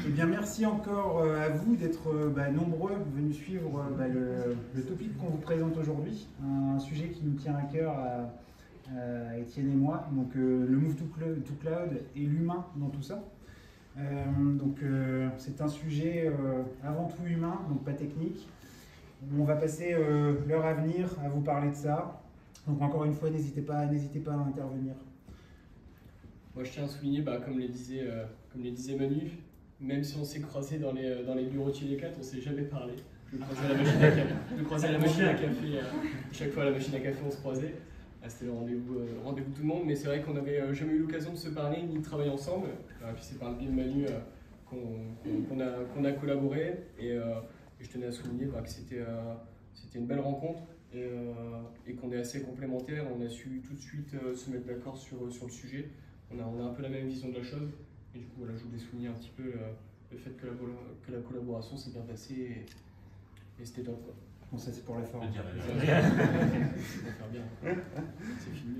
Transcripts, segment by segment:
Eh bien, merci encore à vous d'être nombreux venus suivre le topic qu'on vous présente aujourd'hui, un sujet qui nous tient à cœur à Étienne et moi, donc le Move to Cloud et l'humain dans tout ça. C'est un sujet avant tout humain, donc pas technique. On va passer l'heure à venir à vous parler de ça. Donc encore une fois, n'hésitez pas à intervenir. Moi, je tiens à souligner, comme le disait Manu, même si on s'est croisés dans les bureaux de chez Decat, on ne s'est jamais parlé. Je croisais à la machine à café. Chaque fois à la machine à café, on se croisait. C'était le rendez-vous de tout le monde, mais c'est vrai qu'on n'avait jamais eu l'occasion de se parler ni de travailler ensemble. Puis c'est par le biais de Manu qu'on a collaboré. Et je tenais à souligner que c'était une belle rencontre et qu'on est assez complémentaires. On a su tout de suite se mettre d'accord sur le sujet. On a un peu la même vision de la chose. Et du coup, voilà, je voulais souligner un petit peu le fait que la collaboration s'est bien passée et c'était top, quoi. Bon, ça c'est pour la forme. C'est filmé.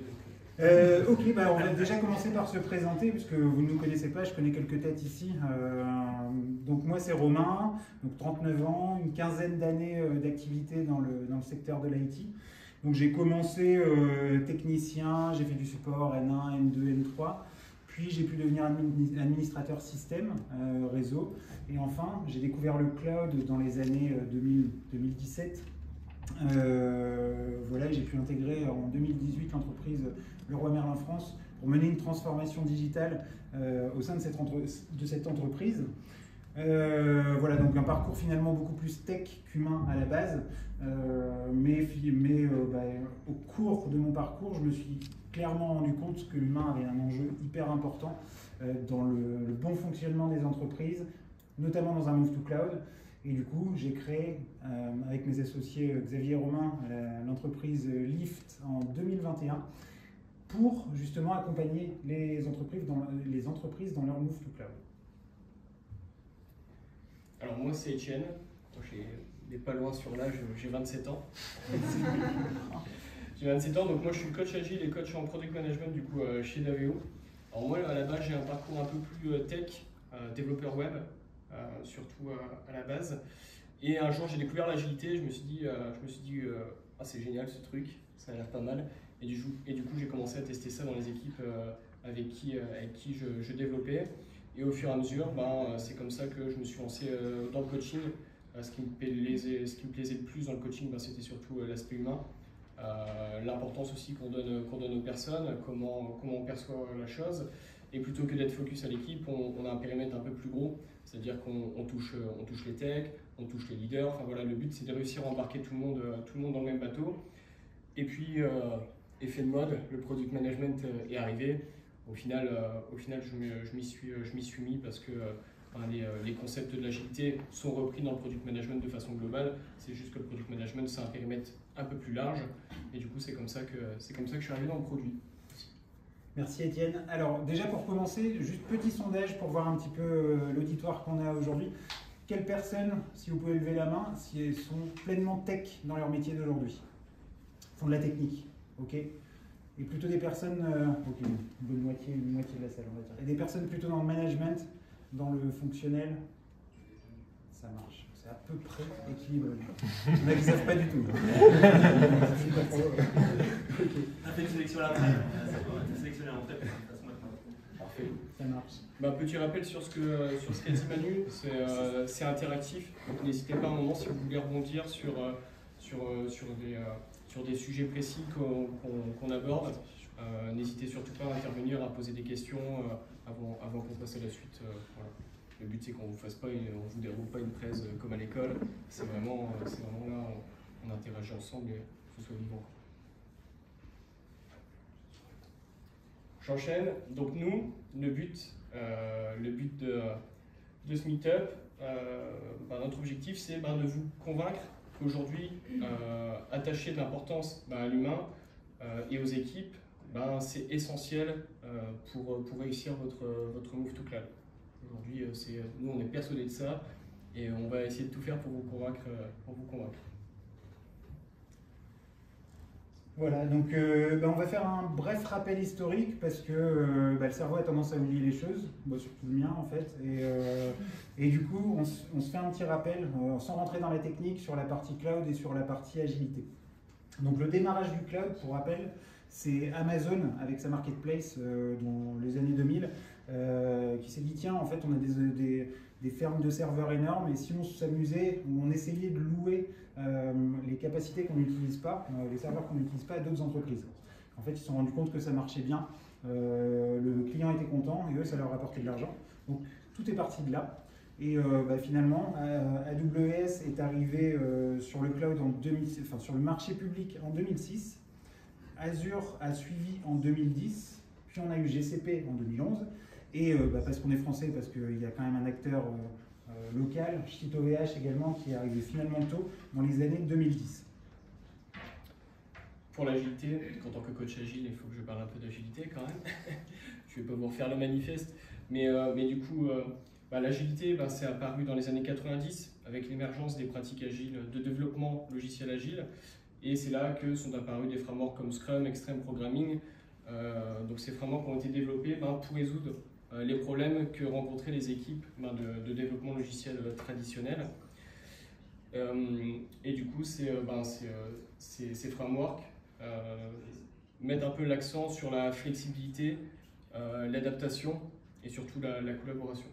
Ok, on va déjà commencer par se présenter, puisque vous ne nous connaissez pas, je connais quelques têtes ici. Donc moi c'est Romain, donc 39 ans, une quinzaine d'années d'activité dans le secteur de l'IT. Donc j'ai commencé technicien, j'ai fait du support N1, N2, N3, puis j'ai pu devenir administrateur système, réseau, et enfin j'ai découvert le cloud dans les années 2017. Voilà, j'ai pu intégrer en 2018 l'entreprise Leroy Merlin France pour mener une transformation digitale au sein de cette entreprise. Voilà, donc un parcours finalement beaucoup plus tech qu'humain à la base, au cours de mon parcours, je me suis clairement rendu compte que l'humain avait un enjeu hyper important dans le bon fonctionnement des entreprises, notamment dans un move to cloud. Et du coup, j'ai créé, avec mes associés Xavier et Romain, l'entreprise Lift en 2021 pour justement accompagner les entreprises dans leur move to cloud. Alors moi, c'est Étienne. J'ai pas loin sur l'âge, j'ai 27 ans. J'ai 27 ans, donc moi je suis coach agile et coach en product management du coup chez Daveo. Alors moi, à la base, j'ai un parcours un peu plus tech, développeur web. Surtout à la base. Et un jour, j'ai découvert l'agilité. Je me suis dit, ah, c'est génial ce truc, ça a l'air pas mal. Et du coup, j'ai commencé à tester ça dans les équipes avec qui je développais. Et au fur et à mesure, c'est comme ça que je me suis lancé dans le coaching. Ce qui me plaisait le plus dans le coaching, c'était surtout l'aspect humain. L'importance aussi qu'on donne aux personnes, comment on perçoit la chose. Et plutôt que d'être focus à l'équipe, on a un périmètre un peu plus gros. C'est-à-dire qu'on touche les techs, on touche les leaders. Enfin voilà, le but c'est de réussir à embarquer tout le monde dans le même bateau. Et puis, effet de mode, le product management est arrivé. Au final, je m'y suis mis parce que les concepts de l'agilité sont repris dans le product management de façon globale. C'est juste que le product management c'est un périmètre un peu plus large. Et du coup, c'est comme ça que je suis arrivé dans le produit. Merci Étienne. Alors déjà pour commencer, juste petit sondage pour voir un petit peu l'auditoire qu'on a aujourd'hui. Quelles personnes, si vous pouvez lever la main, si elles sont pleinement tech dans leur métier d'aujourd'hui, font de la technique, ok? Et plutôt des personnes, ok, une bonne moitié de la salle on va dire. Et des personnes plutôt dans le management, dans le fonctionnel, ça marche. C'est à peu près équilibré. Il y en a qui ne savent pas du tout. Okay. On a fait une sélection à la traîne. On a sélectionné en tête. Parfait. Ça marche. Petit rappel sur ce qu'a dit Manu, c'est interactif. Donc n'hésitez pas à un moment si vous voulez rebondir sur des sujets précis qu'on aborde. N'hésitez surtout pas à intervenir, à poser des questions avant qu'on passe à la suite. Voilà. Le but c'est qu'on ne vous fasse pas, on vous déroule pas une presse comme à l'école. C'est vraiment là, on interagit ensemble et que ce soit vivant. J'enchaîne. Donc nous, le but de ce meet-up, notre objectif c'est de vous convaincre qu'aujourd'hui, attacher de l'importance à l'humain et aux équipes, c'est essentiel pour réussir votre move to cloud. Aujourd'hui, nous on est persuadés de ça et on va essayer de tout faire pour vous convaincre. Voilà, donc on va faire un bref rappel historique parce que le cerveau a tendance à oublier les choses, surtout le mien en fait, et du coup on se fait un petit rappel sans rentrer dans la technique sur la partie cloud et sur la partie agilité. Donc le démarrage du cloud, pour rappel, c'est Amazon avec sa marketplace dans les années 2000 qui s'est dit tiens en fait on a des fermes de serveurs énormes et si on s'amusait ou on essayait de louer les capacités qu'on n'utilise pas, les serveurs qu'on n'utilise pas à d'autres entreprises. En fait, ils se sont rendus compte que ça marchait bien, le client était content et eux, ça leur apportait de l'argent. Donc, tout est parti de là. Et finalement, AWS est arrivé sur le cloud sur le marché public en 2006. Azure a suivi en 2010, puis on a eu GCP en 2011. Et parce qu'on est français, parce qu'il y a quand même un acteur local, OVH également, qui est arrivé finalement tôt, dans les années 2010. Pour l'agilité, en tant que coach agile, il faut que je parle un peu d'agilité quand même. Je ne vais pas vous refaire le manifeste, mais du coup, l'agilité, c'est apparu dans les années 90 avec l'émergence des pratiques agiles de développement logiciel agile. Et c'est là que sont apparus des frameworks comme Scrum, Extreme Programming. Donc ces frameworks ont été développés pour résoudre les problèmes que rencontraient les équipes de développement logiciel traditionnel. Et du coup, ces frameworks mettent un peu l'accent sur la flexibilité, l'adaptation et surtout la collaboration.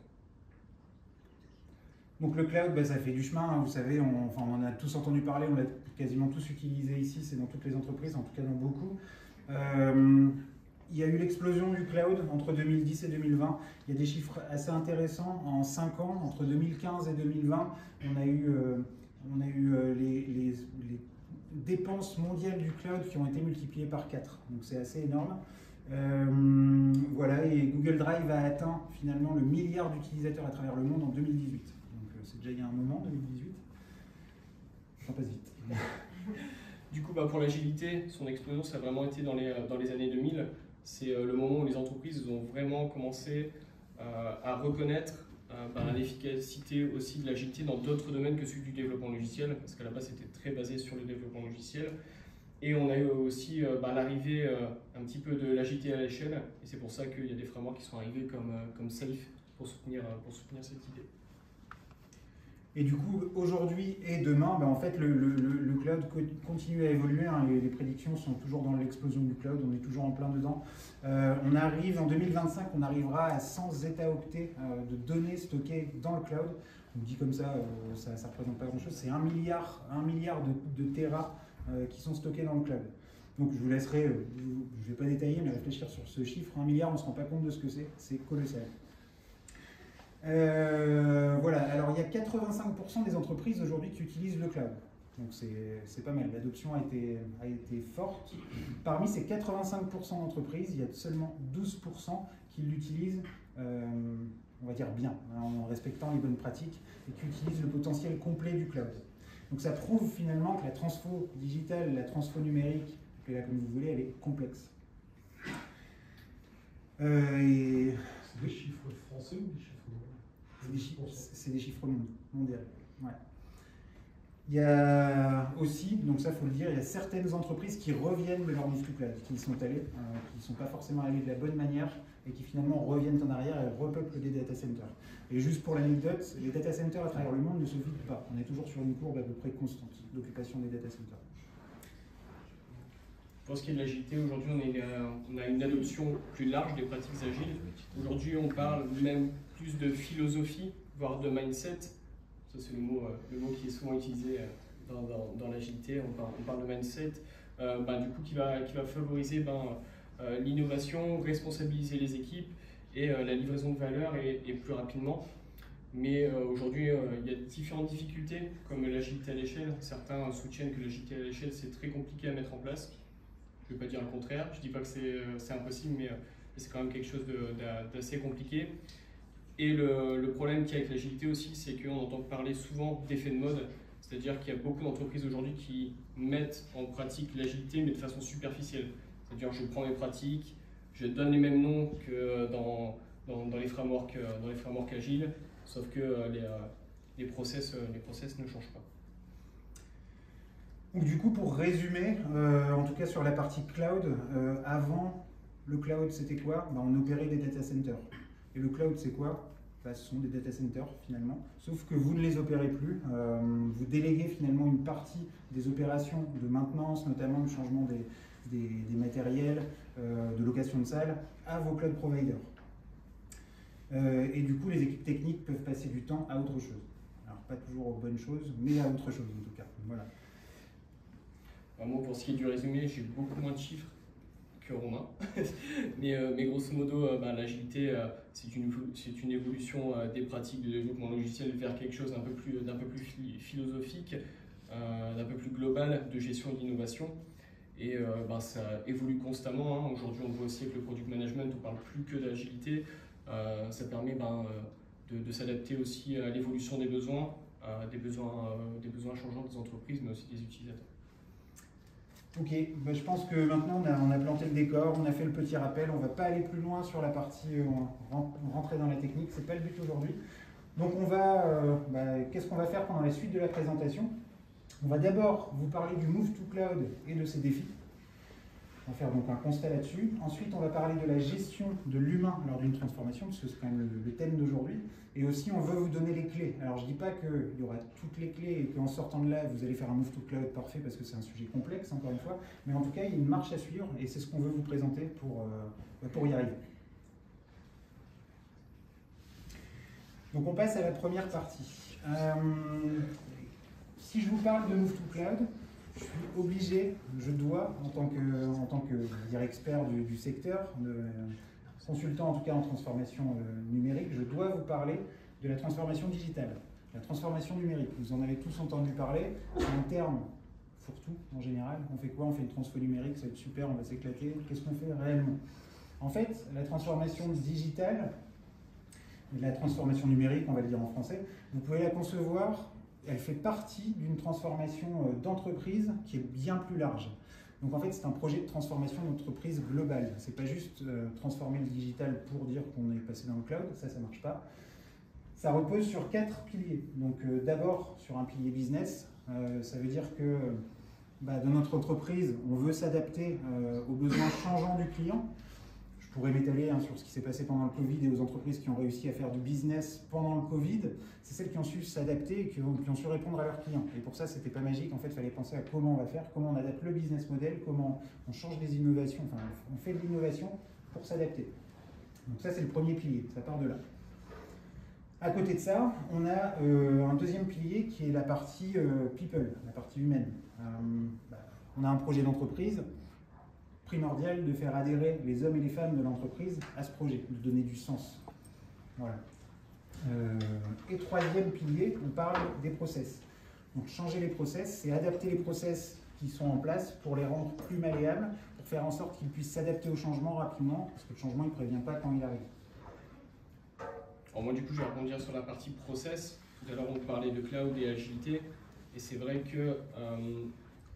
Donc le cloud, ça fait du chemin, hein, vous savez, on en a tous entendu parler, on l'a quasiment tous utilisé ici, c'est dans toutes les entreprises, en tout cas dans beaucoup. Il y a eu l'explosion du cloud entre 2010 et 2020. Il y a des chiffres assez intéressants. En 5 ans, entre 2015 et 2020, on a eu les dépenses mondiales du cloud qui ont été multipliées par 4. Donc c'est assez énorme. Voilà, et Google Drive a atteint finalement le milliard d'utilisateurs à travers le monde en 2018. Donc c'est déjà il y a un moment, 2018. Ça passe vite. Du coup, pour l'agilité, son explosion, ça a vraiment été dans les années 2000. C'est le moment où les entreprises ont vraiment commencé à reconnaître l'efficacité aussi de l'agilité dans d'autres domaines que celui du développement logiciel, parce qu'à la base c'était très basé sur le développement logiciel. Et on a eu aussi l'arrivée un petit peu de l'agilité à l'échelle, et c'est pour ça qu'il y a des frameworks qui sont arrivés comme Safe pour soutenir cette idée. Et du coup, aujourd'hui et demain, en fait, le cloud continue à évoluer. Hein, les prédictions sont toujours dans l'explosion du cloud, on est toujours en plein dedans. On arrive en 2025, on arrivera à 100 zeta-octets de données stockées dans le cloud. On dit comme ça, ça ne représente pas grand-chose. C'est 1 milliard de téra qui sont stockés dans le cloud. Donc je vous laisserai, je ne vais pas détailler, mais réfléchir sur ce chiffre. 1 milliard, on ne se rend pas compte de ce que c'est colossal. Voilà, alors il y a 85% des entreprises aujourd'hui qui utilisent le cloud. Donc c'est pas mal, l'adoption a été forte. Parmi ces 85% d'entreprises, il y a seulement 12% qui l'utilisent, on va dire bien, hein, en respectant les bonnes pratiques, et qui utilisent le potentiel complet du cloud. Donc ça prouve finalement que la transfo digitale, la transfo numérique, appelez-la comme vous voulez, elle est complexe. C'est des chiffres français ou des chiffres c'est des chiffres mondiaux. Ouais. Il y a aussi, donc ça faut le dire, il y a certaines entreprises qui reviennent de leur move to cloud, qui y sont allées, qui ne sont pas forcément allées de la bonne manière et qui finalement reviennent en arrière et repeuplent des data centers. Et juste pour l'anecdote, les data centers à travers le monde ne se vident pas. On est toujours sur une courbe à peu près constante d'occupation des data centers. Pour ce qui est de l'agilité, aujourd'hui on a une adoption plus large des pratiques agiles. Aujourd'hui on parle même plus de philosophie, voire de mindset. Ça c'est le mot qui est souvent utilisé dans l'agilité. On parle de mindset, du coup qui va favoriser l'innovation, responsabiliser les équipes et la livraison de valeur et plus rapidement. Mais aujourd'hui, il y a différentes difficultés, comme l'agilité à l'échelle. Certains soutiennent que l'agilité à l'échelle, c'est très compliqué à mettre en place. Je ne vais pas dire le contraire, je ne dis pas que c'est impossible, mais c'est quand même quelque chose d'assez compliqué. Et le problème qu'il y a avec l'agilité aussi, c'est qu'on entend parler souvent d'effet de mode, c'est-à-dire qu'il y a beaucoup d'entreprises aujourd'hui qui mettent en pratique l'agilité, mais de façon superficielle. C'est-à-dire je prends mes pratiques, je donne les mêmes noms que dans les frameworks agiles, sauf que les process ne changent pas. Donc du coup, pour résumer, en tout cas sur la partie cloud, avant le cloud c'était quoi? On opérait des data centers. Et le cloud c'est quoi? Ce sont des data centers finalement, sauf que vous ne les opérez plus. Vous déléguez finalement une partie des opérations de maintenance, notamment le changement des matériels, de location de salles, à vos cloud providers. Et du coup, les équipes techniques peuvent passer du temps à autre chose. Alors, pas toujours aux bonnes choses, mais à autre chose en tout cas. Voilà. Alors moi, pour ce qui est du résumé, j'ai beaucoup moins de chiffres que Romain. mais grosso modo, l'agilité, c'est une évolution des pratiques de développement logiciel vers quelque chose d'un peu plus philosophique, d'un peu plus global de gestion et d'innovation. Et ça évolue constamment. Hein. Aujourd'hui, on voit aussi avec le product management, on ne parle plus que d'agilité. Ça permet de s'adapter aussi à l'évolution des besoins, des besoins changeants des entreprises, mais aussi des utilisateurs. Ok, je pense que maintenant on a planté le décor, on a fait le petit rappel, on ne va pas aller plus loin sur la partie rentrer dans la technique, c'est pas le but aujourd'hui. Donc on va, qu'est-ce qu'on va faire pendant la suite de la présentation? On va d'abord vous parler du Move to Cloud et de ses défis. On va faire donc un constat là-dessus. Ensuite, on va parler de la gestion de l'humain lors d'une transformation, parce que c'est quand même le thème d'aujourd'hui. Et aussi, on veut vous donner les clés. Alors, je ne dis pas qu'il y aura toutes les clés et qu'en sortant de là, vous allez faire un Move to Cloud parfait, parce que c'est un sujet complexe, encore une fois. Mais en tout cas, il y a une marche à suivre, et c'est ce qu'on veut vous présenter pour y arriver. Donc, on passe à la première partie. Si je vous parle de Move to Cloud, je suis obligé, je dois, en tant que expert du secteur, consultant en tout cas en transformation numérique, je dois vous parler de la transformation digitale, la transformation numérique. Vous en avez tous entendu parler, c'est un terme fourre-tout en général. On fait quoi? On fait une transfo numérique, ça va être super, on va s'éclater. Qu'est-ce qu'on fait réellement? En fait, la transformation digitale, la transformation numérique, on va le dire en français, vous pouvez la concevoir. Elle fait partie d'une transformation d'entreprise qui est bien plus large. Donc en fait, c'est un projet de transformation d'entreprise globale. C'est pas juste transformer le digital pour dire qu'on est passé dans le cloud, ça marche pas. Ça repose sur 4 piliers. Donc d'abord sur un pilier business, ça veut dire que dans notre entreprise, on veut s'adapter aux besoins changeants du client. Je pourrais m'étaler sur ce qui s'est passé pendant le Covid et aux entreprises qui ont réussi à faire du business pendant le Covid. C'est celles qui ont su s'adapter et qui ont su répondre à leurs clients. Et pour ça, c'était pas magique. En fait, il fallait penser à comment on va faire, comment on adapte le business model, comment on change des innovations, enfin, on fait de l'innovation pour s'adapter. Donc ça, c'est le premier pilier, ça part de là. À côté de ça, on a un deuxième pilier qui est la partie people, la partie humaine. On a un projet d'entreprise. Primordial de faire adhérer les hommes et les femmes de l'entreprise à ce projet, de donner du sens. Voilà. Et troisième pilier, on parle des process. Donc changer les process, c'est adapter les process qui sont en place pour les rendre plus malléables, pour faire en sorte qu'ils puissent s'adapter au changement rapidement, parce que le changement, il ne prévient pas quand il arrive. Alors moi, du coup, je vais rebondir sur la partie process. Tout à l'heure, on parlait de cloud et agilité, et c'est vrai que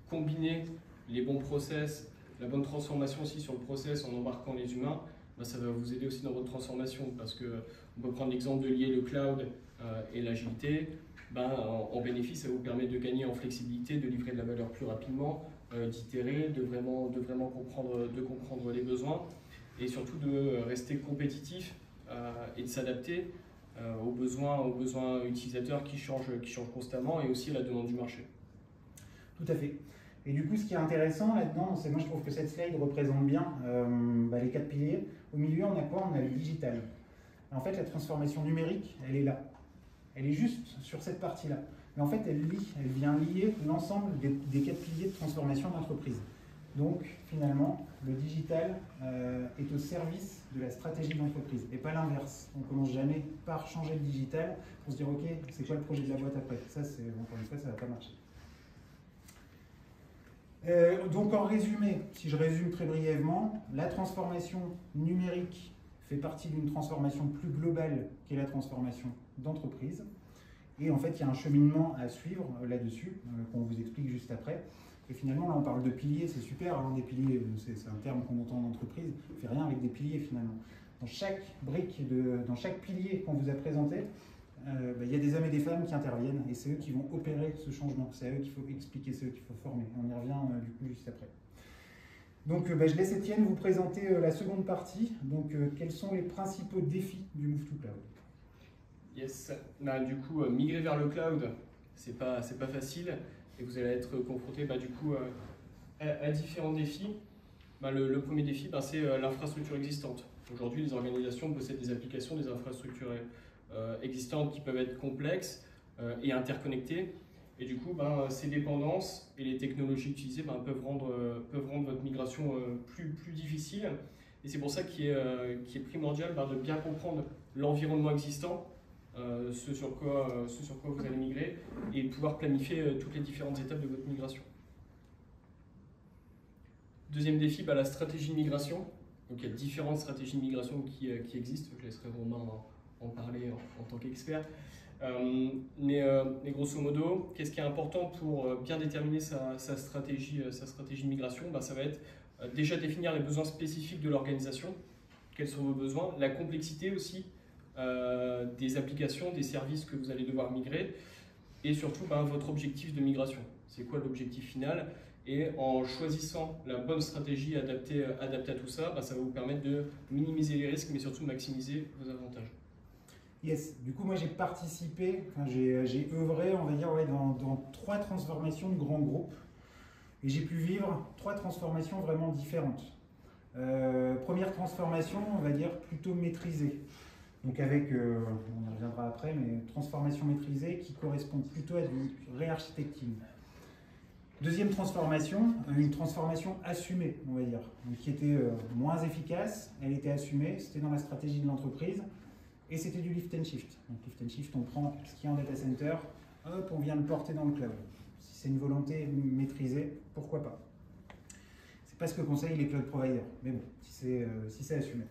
combiner les bons process, la bonne transformation aussi sur le process en embarquant les humains, ça va vous aider aussi dans votre transformation, parce qu'on peut prendre l'exemple de lier le cloud et l'agilité. En bénéfice, ça vous permet de gagner en flexibilité, de livrer de la valeur plus rapidement, d'itérer, de vraiment comprendre les besoins et surtout de rester compétitif et de s'adapter aux besoins utilisateurs qui changent constamment et aussi à la demande du marché. Tout à fait. Et du coup, ce qui est intéressant là-dedans, c'est moi je trouve que cette slide représente bien les 4 piliers. Au milieu, on a quoi? On a le digital. En fait, la transformation numérique, elle est là. Elle est juste sur cette partie-là. Mais en fait, elle vient lier l'ensemble des 4 piliers de transformation d'entreprise. Donc, finalement, le digital est au service de la stratégie de l'entreprise et pas l'inverse. On ne commence jamais par changer le digital pour se dire, ok, c'est quoi le projet de la boîte après? Ça, encore une fois, ça ne va pas marcher. Donc en résumé, si je résume très brièvement, la transformation numérique fait partie d'une transformation plus globale qu'est la transformation d'entreprise. Et en fait, il y a un cheminement à suivre là-dessus, qu'on vous explique juste après. Et finalement, là, on parle de piliers, c'est super, hein, des piliers, c'est un terme qu'on entend en entreprise, on ne fait rien avec des piliers finalement. Dans chaque brique, dans chaque pilier qu'on vous a présenté, il y a des hommes et des femmes qui interviennent et c'est eux qui vont opérer ce changement. C'est à eux qu'il faut expliquer, c'est eux qu'il faut former. On y revient du coup juste après. Donc je laisse Étienne vous présenter la seconde partie. Donc quels sont les principaux défis du Move to Cloud? Yes, du coup migrer vers le cloud, c'est pas facile et vous allez être confronté du coup à différents défis. Le premier défi, c'est l'infrastructure existante. Aujourd'hui, les organisations possèdent des applications, des infrastructures existantes qui peuvent être complexes et interconnectées. Et du coup, ces dépendances et les technologies utilisées peuvent rendre votre migration plus difficile. Et c'est pour ça qu'il est primordial de bien comprendre l'environnement existant, ce sur quoi vous allez migrer, et pouvoir planifier toutes les différentes étapes de votre migration. Deuxième défi, la stratégie de migration. Donc il y a différentes stratégies de migration qui existent. Je laisserai Romain en parler en tant qu'expert. Mais grosso modo, qu'est-ce qui est important pour bien déterminer sa stratégie de migration? Ça va être déjà définir les besoins spécifiques de l'organisation. Quels sont vos besoins? La complexité aussi des applications, des services que vous allez devoir migrer. Et surtout, votre objectif de migration. C'est quoi l'objectif final? Et en choisissant la bonne stratégie adaptée à tout ça, ça va vous permettre de minimiser les risques, mais surtout maximiser vos avantages. Yes, du coup moi j'ai participé, j'ai œuvré on va dire dans 3 transformations de grands groupes et j'ai pu vivre 3 transformations vraiment différentes. Première transformation, on va dire plutôt maîtrisée, donc avec, on y reviendra après, mais transformation maîtrisée qui correspond plutôt à du réarchitecting. Deuxième transformation, une transformation assumée, on va dire, donc qui était moins efficace, elle était assumée, c'était dans la stratégie de l'entreprise. Et c'était du lift and shift. Donc lift and shift, on prend ce qui est en data center, hop, on vient le porter dans le cloud. Si c'est une volonté maîtrisée, pourquoi pas? C'est pas ce que conseillent les cloud providers, mais bon, si c'est assumé.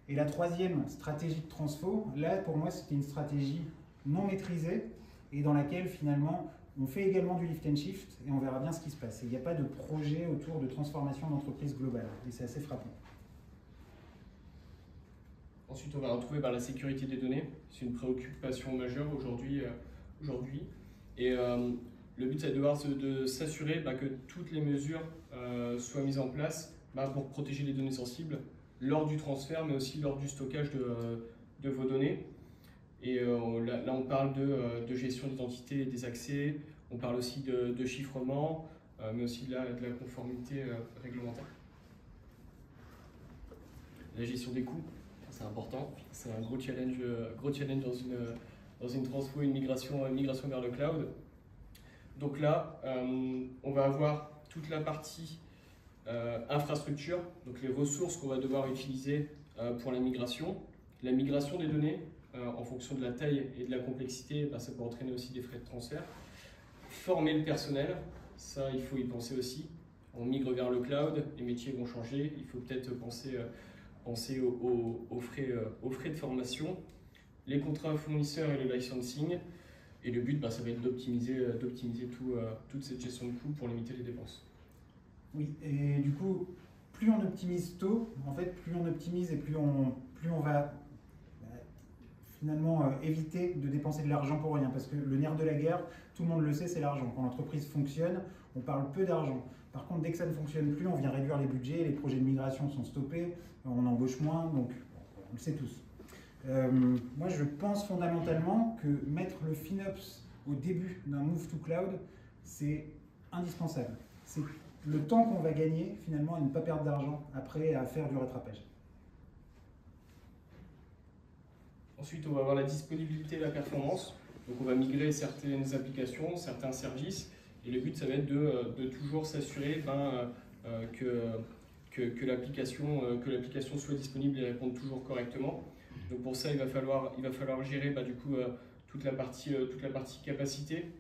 Et la troisième stratégie de transfo, là pour moi c'était une stratégie non maîtrisée et dans laquelle finalement on fait également du lift and shift et on verra bien ce qui se passe. Et il n'y a pas de projet autour de transformation d'entreprise globale et c'est assez frappant. Ensuite, on va retrouver la sécurité des données. C'est une préoccupation majeure aujourd'hui. Et le but, c'est de s'assurer que toutes les mesures soient mises en place pour protéger les données sensibles lors du transfert, mais aussi lors du stockage de vos données. Et là, on parle de gestion d'identité et des accès. On parle aussi de chiffrement, mais aussi de la conformité réglementaire. La gestion des coûts. C'est important, c'est un gros challenge dans une transfo, une migration vers le cloud. Donc là, on va avoir toute la partie infrastructure, donc les ressources qu'on va devoir utiliser pour la migration des données, en fonction de la taille et de la complexité, ça peut entraîner aussi des frais de transfert. Former le personnel, ça il faut y penser aussi. On migre vers le cloud, les métiers vont changer, il faut peut-être penser aux frais de formation, les contrats fournisseurs et le licensing. Et le but, ça va être d'optimiser toute cette gestion de coûts pour limiter les dépenses. Oui, et du coup, plus on optimise tôt, en fait, plus on optimise et plus on va finalement éviter de dépenser de l'argent pour rien. Parce que le nerf de la guerre, tout le monde le sait, c'est l'argent. Quand l'entreprise fonctionne, on parle peu d'argent. Par contre, dès que ça ne fonctionne plus, on vient réduire les budgets, les projets de migration sont stoppés, on embauche moins, donc on le sait tous. Moi, je pense fondamentalement que mettre le FinOps au début d'un move to cloud, c'est indispensable. C'est le temps qu'on va gagner, finalement, à ne pas perdre d'argent après à faire du rattrapage. Ensuite, on va avoir la disponibilité et la performance. Donc, on va migrer certaines applications, certains services. Et le but, ça va être de toujours s'assurer que l'application soit disponible et réponde toujours correctement. Donc pour ça, il va falloir gérer toute la partie capacité,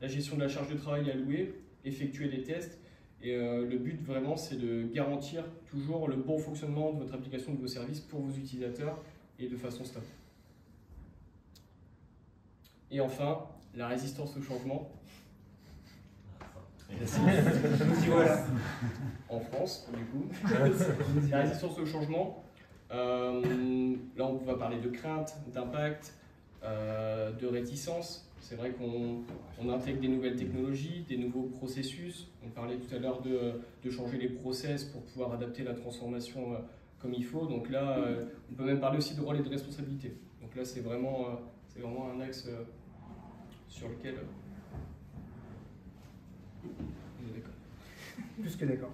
la gestion de la charge de travail allouée, effectuer des tests. Et le but vraiment, c'est de garantir toujours le bon fonctionnement de votre application, de vos services pour vos utilisateurs et de façon stable. Et enfin, la résistance au changement. Voilà. En France, du coup. La résistance au changement. Là, on va parler de crainte, d'impact, de réticence. C'est vrai qu'on intègre des nouvelles technologies, des nouveaux processus. On parlait tout à l'heure de changer les process pour pouvoir adapter la transformation comme il faut. Donc là, on peut même parler aussi de rôle et de responsabilité. Donc là, c'est vraiment un axe sur lequel on est d'accord. Plus que d'accord.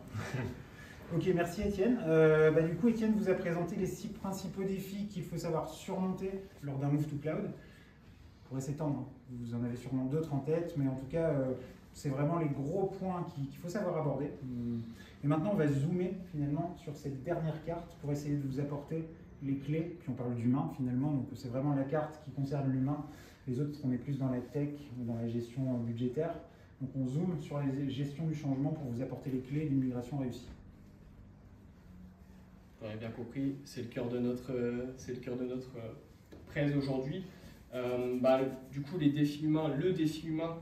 Ok, merci Étienne. Du coup, Étienne vous a présenté les 6 principaux défis qu'il faut savoir surmonter lors d'un move to cloud. On pourrait s'étendre, vous en avez sûrement d'autres en tête, mais en tout cas, c'est vraiment les gros points qu'il faut savoir aborder. Et maintenant, on va zoomer finalement sur cette dernière carte pour essayer de vous apporter les clés. Puis on parle d'humain finalement, donc c'est vraiment la carte qui concerne l'humain. Les autres, on est plus dans la tech ou dans la gestion budgétaire. Donc on zoome sur les gestions du changement pour vous apporter les clés d'une migration réussie. Vous avez bien compris, c'est le cœur de notre presse aujourd'hui. Du coup, les défis humains, le défi humain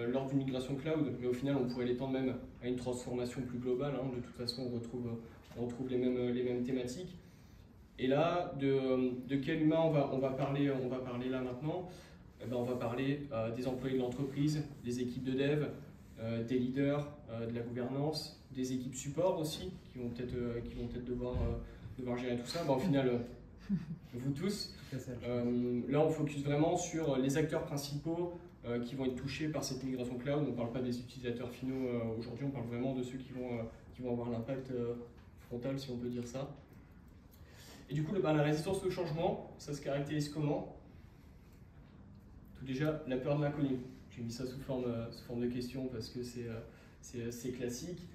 lors d'une migration cloud, mais au final, on pourrait l'étendre même à une transformation plus globale. Hein. De toute façon, on retrouve les mêmes thématiques. Et là, de quel humain on va parler là maintenant? On va parler des employés de l'entreprise, des équipes de dev, des leaders, de la gouvernance, des équipes support aussi, qui vont peut-être devoir gérer tout ça. Au final, vous tous. Là, on focus vraiment sur les acteurs principaux qui vont être touchés par cette migration cloud. On ne parle pas des utilisateurs finaux aujourd'hui, on parle vraiment de ceux qui vont avoir l'impact frontal, si on peut dire ça. Et du coup, la résistance au changement, ça se caractérise comment? Tout déjà, la peur de l'inconnu. J'ai mis ça sous forme de question parce que c'est classique.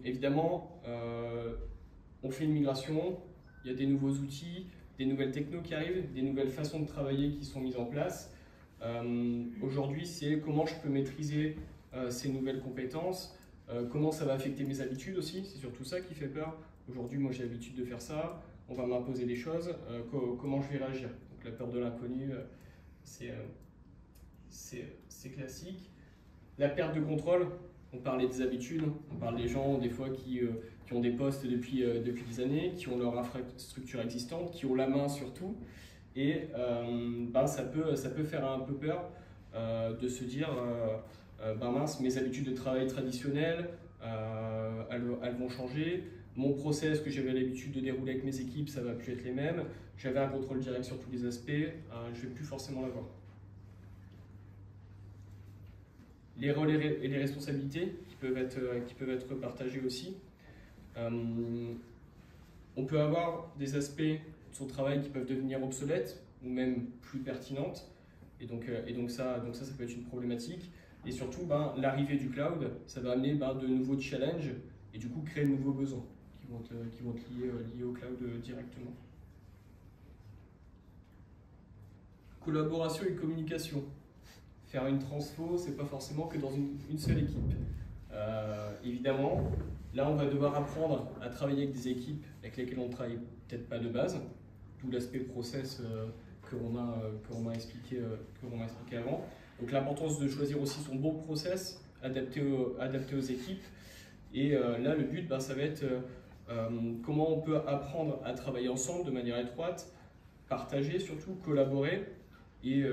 Évidemment, on fait une migration, il y a des nouveaux outils, des nouvelles technos qui arrivent, des nouvelles façons de travailler qui sont mises en place. Aujourd'hui, c'est comment je peux maîtriser ces nouvelles compétences, comment ça va affecter mes habitudes aussi, c'est surtout ça qui fait peur. Aujourd'hui, moi j'ai l'habitude de faire ça, on va m'imposer des choses, comment je vais réagir. Donc la peur de l'inconnu, c'est classique. La perte de contrôle, on parlait des habitudes, on parle des gens des fois qui ont des postes depuis des années, qui ont leur infrastructure existante, qui ont la main sur tout. Et ça peut faire un peu peur de se dire mince, mes habitudes de travail traditionnelles, elles vont changer. Mon process que j'avais l'habitude de dérouler avec mes équipes, ça ne va plus être les mêmes. J'avais un contrôle direct sur tous les aspects, je ne vais plus forcément l'avoir. Les rôles et les responsabilités qui peuvent être partagés aussi. On peut avoir des aspects de son travail qui peuvent devenir obsolètes ou même plus pertinentes. Et donc ça peut être une problématique. Et surtout, l'arrivée du cloud, ça va amener de nouveaux challenges et du coup créer de nouveaux besoins qui vont être liés au cloud directement. Collaboration et communication. Faire une transfo, c'est pas forcément que dans une seule équipe. Évidemment, là on va devoir apprendre à travailler avec des équipes avec lesquelles on ne travaille peut-être pas de base, d'où l'aspect process que Romain a expliqué avant. Donc l'importance de choisir aussi son bon process adapté aux équipes. Et là le but, ça va être comment on peut apprendre à travailler ensemble de manière étroite, partager surtout, collaborer. Et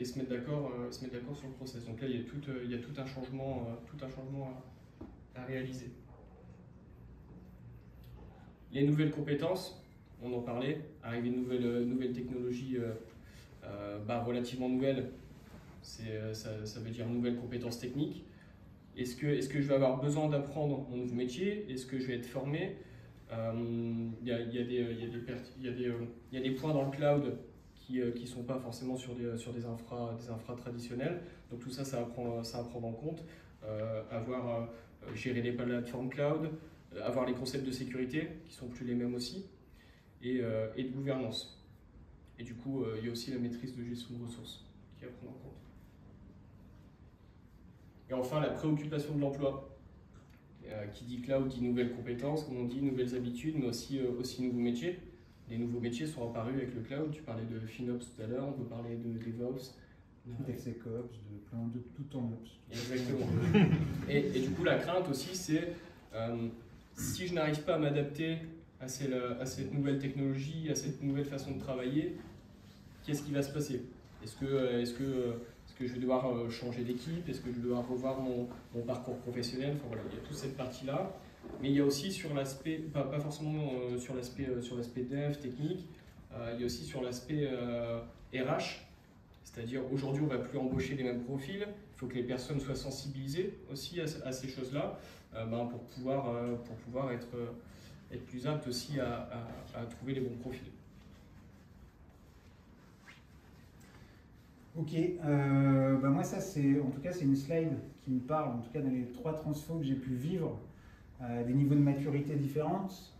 se mettre d'accord sur le process. Donc là, il y a tout un changement à réaliser. Les nouvelles compétences, on en parlait, arriver de nouvelles technologies relativement nouvelles, ça veut dire nouvelles compétences techniques. Est-ce que je vais avoir besoin d'apprendre mon nouveau métier? Est-ce que je vais être formé? Il y a des points dans le cloud qui ne sont pas forcément sur des infras traditionnels. Donc tout ça, ça va prendre en compte. Gérer les plateformes cloud, avoir les concepts de sécurité qui ne sont plus les mêmes aussi, et de gouvernance. Et du coup, il y a aussi la maîtrise de gestion de ressources qui est à prendre en compte. Et enfin, la préoccupation de l'emploi. Qui dit cloud dit nouvelles compétences, comme on dit, nouvelles habitudes, mais aussi nouveaux métiers. Les nouveaux métiers sont apparus avec le cloud. Tu parlais de FinOps tout à l'heure, on peut parler de DevOps. DevSecOps, de tout en Ops. Exactement. et du coup, la crainte aussi, c'est si je n'arrive pas à m'adapter à cette nouvelle technologie, à cette nouvelle façon de travailler, qu'est-ce qui va se passer? Est-ce que je vais devoir changer d'équipe? Est-ce que je vais devoir revoir mon parcours professionnel? Enfin voilà, il y a toute cette partie-là. Mais il y a aussi sur l'aspect, pas forcément sur l'aspect dev, technique, il y a aussi sur l'aspect RH. C'est-à-dire aujourd'hui, on ne va plus embaucher les mêmes profils. Il faut que les personnes soient sensibilisées aussi à ces choses-là pour pouvoir être plus aptes aussi à trouver les bons profils. Ok, moi ça en tout cas c'est une slide qui me parle, en tout cas dans les 3 transfos que j'ai pu vivre, des niveaux de maturité différentes,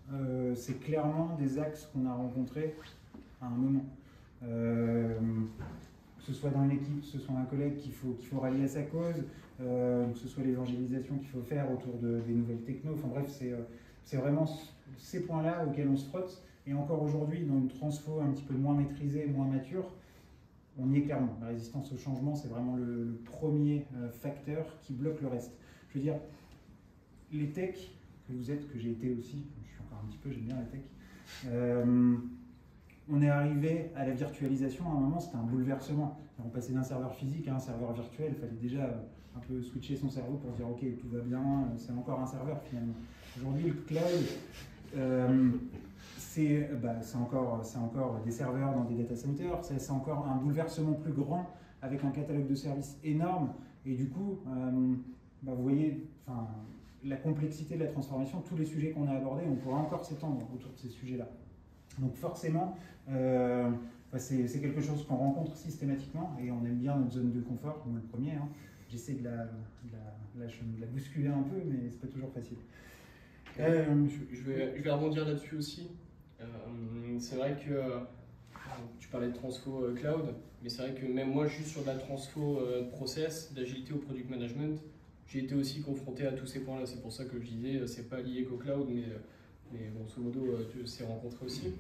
c'est clairement des axes qu'on a rencontrés à un moment. Que ce soit dans une équipe, que ce soit un collègue qu'il faut rallier à sa cause, que ce soit l'évangélisation qu'il faut faire autour des nouvelles techno, enfin bref, c'est vraiment ces points-là auxquels on se frotte. Et encore aujourd'hui, dans une transfo un petit peu moins maîtrisée, moins mature, on y est clairement. La résistance au changement, c'est vraiment le premier facteur qui bloque le reste. Je veux dire, les techs que vous êtes, que j'ai été aussi, je suis encore un petit peu, j'aime bien les techs, on est arrivé à la virtualisation, à un moment c'était un bouleversement. On passait d'un serveur physique à un serveur virtuel, il fallait déjà un peu switcher son cerveau pour dire ok, tout va bien, c'est encore un serveur finalement. Aujourd'hui le cloud, c'est encore des serveurs dans des data centers, c'est encore un bouleversement plus grand avec un catalogue de services énorme et du coup, vous voyez, la complexité de la transformation, tous les sujets qu'on a abordés, on pourra encore s'étendre autour de ces sujets-là. Donc forcément, c'est quelque chose qu'on rencontre systématiquement et on aime bien notre zone de confort, moi le premier. Hein. J'essaie de la bousculer un peu, mais c'est pas toujours facile. Je vais rebondir là-dessus aussi. C'est vrai que tu parlais de transfo cloud, mais c'est vrai que même moi, juste sur de la transfo process, d'agilité au product management, j'ai été aussi confronté à tous ces points-là. C'est pour ça que je disais, c'est pas lié qu'au cloud, mais grosso modo, tu s'es rencontré aussi.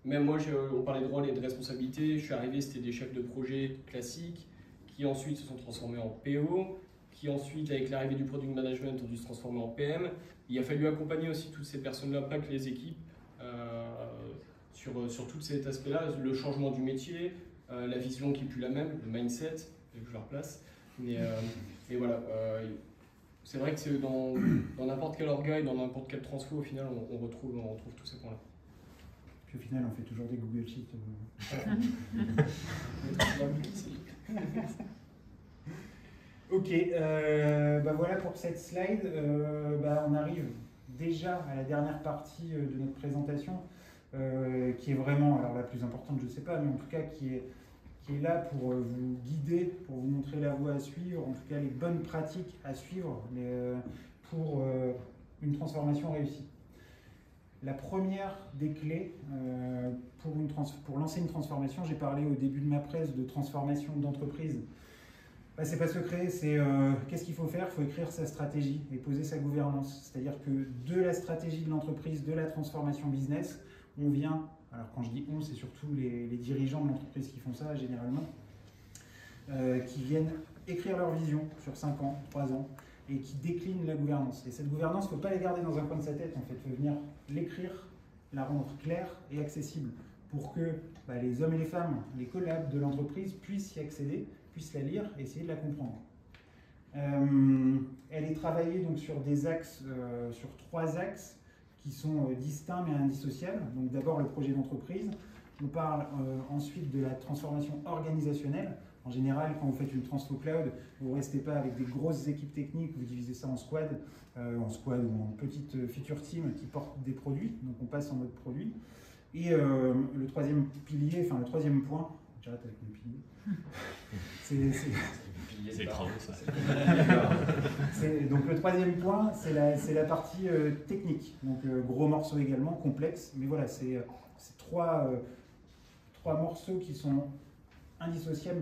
Même moi, on parlait de rôle et de responsabilité. Je suis arrivé, c'était des chefs de projet classiques qui ensuite se sont transformés en PO, qui ensuite, avec l'arrivée du product management, ont dû se transformer en PM. Il a fallu accompagner aussi toutes ces personnes-là, pas que les équipes, sur tout cet aspect-là, le changement du métier, la vision qui n'est plus la même, le mindset, que je leur place. Mais voilà. C'est vrai que dans n'importe quel orga et dans n'importe quelle transfo, au final, on retrouve tous ces points-là. Puis au final, on fait toujours des Google Sheets. Ok, voilà pour cette slide. On arrive déjà à la dernière partie de notre présentation, qui est vraiment, alors la plus importante, je ne sais pas, mais en tout cas qui est là pour vous guider, pour vous montrer la voie à suivre, en tout cas les bonnes pratiques à suivre pour une transformation réussie. La première des clés pour lancer une transformation, j'ai parlé au début de ma presse de transformation d'entreprise. C'est pas secret, c'est qu'est-ce qu'il faut faire? Il faut écrire sa stratégie et poser sa gouvernance. C'est-à-dire que de la stratégie de l'entreprise, de la transformation business, on vient, alors quand je dis on, c'est surtout les dirigeants de l'entreprise qui font ça généralement, qui viennent écrire leur vision sur 5 ans, 3 ans, et qui déclinent la gouvernance. Et cette gouvernance, il ne faut pas la garder dans un coin de sa tête, en fait, il faut venir l'écrire, la rendre claire et accessible, pour que les hommes et les femmes, les collabs de l'entreprise puissent y accéder, puissent la lire et essayer de la comprendre. Elle est travaillée donc sur des axes, sur 3 axes qui sont distincts mais indissociables. Donc d'abord le projet d'entreprise. On parle ensuite de la transformation organisationnelle. En général, quand vous faites une transfo cloud, vous ne restez pas avec des grosses équipes techniques, vous divisez ça en squad ou en petites feature teams qui portent des produits. Donc on passe en mode produit. Et le troisième pilier, enfin le troisième point, j'arrête avec mes piliers. C'est les travaux, ça. Donc le troisième point, c'est la partie technique. Donc gros morceau également, complexe. Mais voilà, c'est 3 morceaux qui sont indissociables,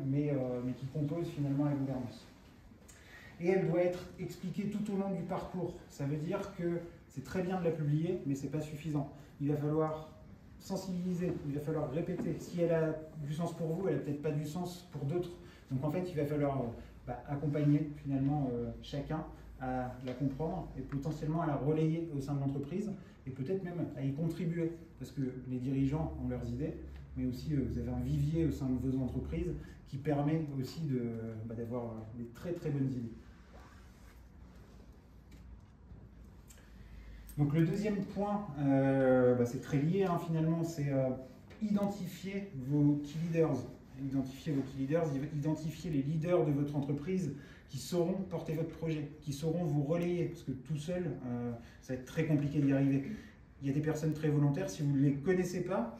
mais qui composent finalement la gouvernance. Et elle doit être expliquée tout au long du parcours. Ça veut dire que c'est très bien de la publier, mais ce n'est pas suffisant. Il va falloir sensibiliser, il va falloir répéter. Si elle a du sens pour vous, elle n'a peut-être pas du sens pour d'autres. Donc en fait, il va falloir accompagner finalement chacun à la comprendre et potentiellement à la relayer au sein de l'entreprise et peut-être même à y contribuer parce que les dirigeants ont leurs idées, mais aussi vous avez un vivier au sein de vos entreprises qui permet aussi d'avoir des très très bonnes idées. Donc le deuxième point, c'est très lié finalement, c'est identifier vos key leaders. Identifier vos key leaders, identifier les leaders de votre entreprise qui sauront porter votre projet, qui sauront vous relayer, parce que tout seul, ça va être très compliqué d'y arriver. Il y a des personnes très volontaires, si vous ne les connaissez pas,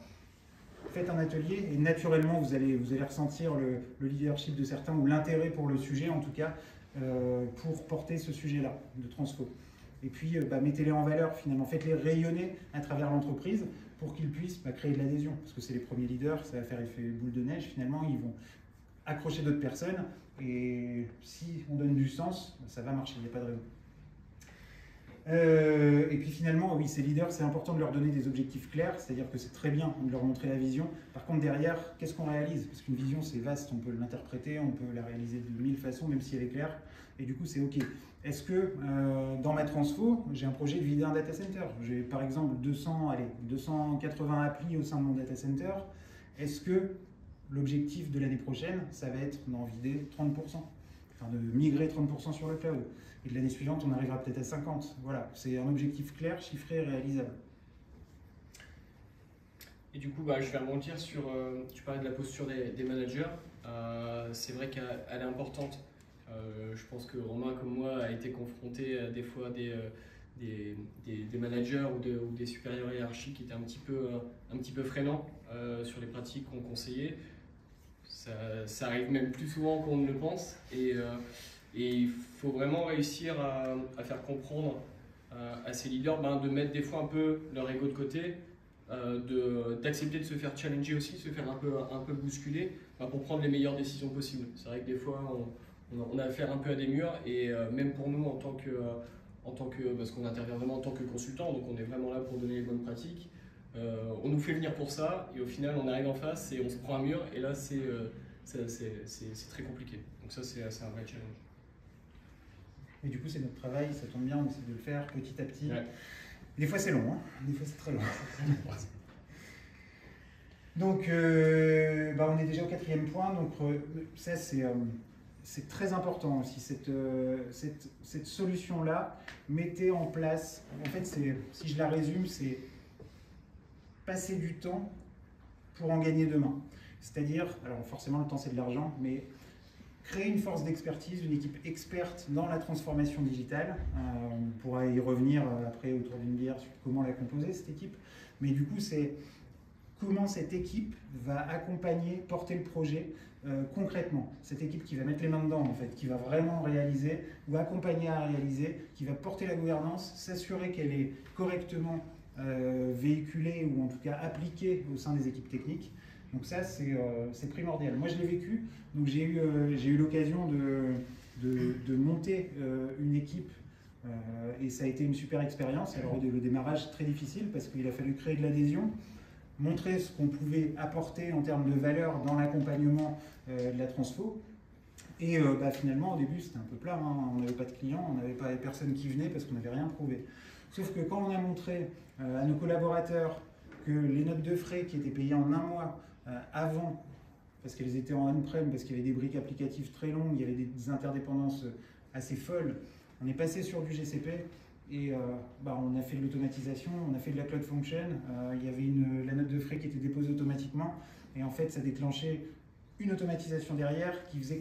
faites un atelier et naturellement vous allez ressentir le leadership de certains ou l'intérêt pour le sujet en tout cas pour porter ce sujet-là de transfo. Et puis mettez-les en valeur finalement, faites-les rayonner à travers l'entreprise pour qu'ils puissent créer de l'adhésion. Parce que c'est les premiers leaders, ça va faire effet boule de neige finalement, ils vont accrocher d'autres personnes et si on donne du sens, ça va marcher, il n'y a pas de raison. Et puis finalement, oui, ces leaders, c'est important de leur donner des objectifs clairs, c'est-à-dire que c'est très bien de leur montrer la vision. Par contre, derrière, qu'est-ce qu'on réalise? Parce qu'une vision, c'est vaste, on peut l'interpréter, on peut la réaliser de 1000 façons, même si elle est claire, et du coup, c'est OK. Est-ce que dans ma transfo, j'ai un projet de vider un data center? J'ai par exemple 280 applis au sein de mon data center. Est-ce que l'objectif de l'année prochaine, ça va être d'en vider 30%, enfin de migrer 30% sur le cloud? Et de l'année suivante, on arrivera peut-être à 50. Voilà, c'est un objectif clair, chiffré, réalisable. Et du coup, je vais rebondir sur, tu parlais de la posture des managers. C'est vrai qu'elle est importante. Je pense que Romain, comme moi, a été confronté des fois à des managers ou des supérieurs hiérarchiques qui étaient un petit peu freinants sur les pratiques qu'on conseillait. Ça arrive même plus souvent qu'on ne le pense. Et il faut vraiment réussir à faire comprendre à ces leaders de mettre des fois un peu leur ego de côté, d'accepter de se faire challenger aussi, de se faire un peu bousculer pour prendre les meilleures décisions possibles. C'est vrai que des fois on a affaire un peu à des murs et même pour nous en tant que parce qu'on intervient vraiment en tant que consultant, donc on est vraiment là pour donner les bonnes pratiques. On nous fait venir pour ça et au final on arrive en face et on se prend un mur et là c'est très compliqué. Donc ça c'est un vrai challenge. Et du coup, c'est notre travail, ça tombe bien, on essaie de le faire petit à petit. Ouais. Des fois, c'est long, des fois, c'est très long. Donc, on est déjà au quatrième point. Donc, ça, c'est très important aussi, cette solution-là. Mettez en place, en fait, si je la résume, c'est passer du temps pour en gagner demain. C'est-à-dire, alors forcément, le temps, c'est de l'argent, mais créer une force d'expertise, une équipe experte dans la transformation digitale. On pourra y revenir après autour d'une bière sur comment la composer, cette équipe. Mais du coup, c'est comment cette équipe va accompagner, porter le projet concrètement. Cette équipe qui va mettre les mains dedans, en fait, qui va vraiment réaliser ou accompagner à réaliser, qui va porter la gouvernance, s'assurer qu'elle est correctement véhiculée ou en tout cas appliquée au sein des équipes techniques. Donc ça, c'est primordial. Moi, je l'ai vécu. Donc j'ai eu l'occasion de monter une équipe et ça a été une super expérience. Alors le démarrage très difficile parce qu'il a fallu créer de l'adhésion, montrer ce qu'on pouvait apporter en termes de valeur dans l'accompagnement de la transfo. Et finalement, au début, c'était un peu plat. On n'avait pas de clients, on n'avait pas de personnes qui venaient parce qu'on n'avait rien prouvé. Sauf que quand on a montré à nos collaborateurs que les notes de frais qui étaient payées en un mois avant, parce qu'elles étaient en on-prem, parce qu'il y avait des briques applicatives très longues, il y avait des interdépendances assez folles, on est passé sur du GCP et on a fait de l'automatisation, on a fait de la Cloud Function, il y avait la note de frais qui était déposée automatiquement et en fait ça déclenchait une automatisation derrière qui faisait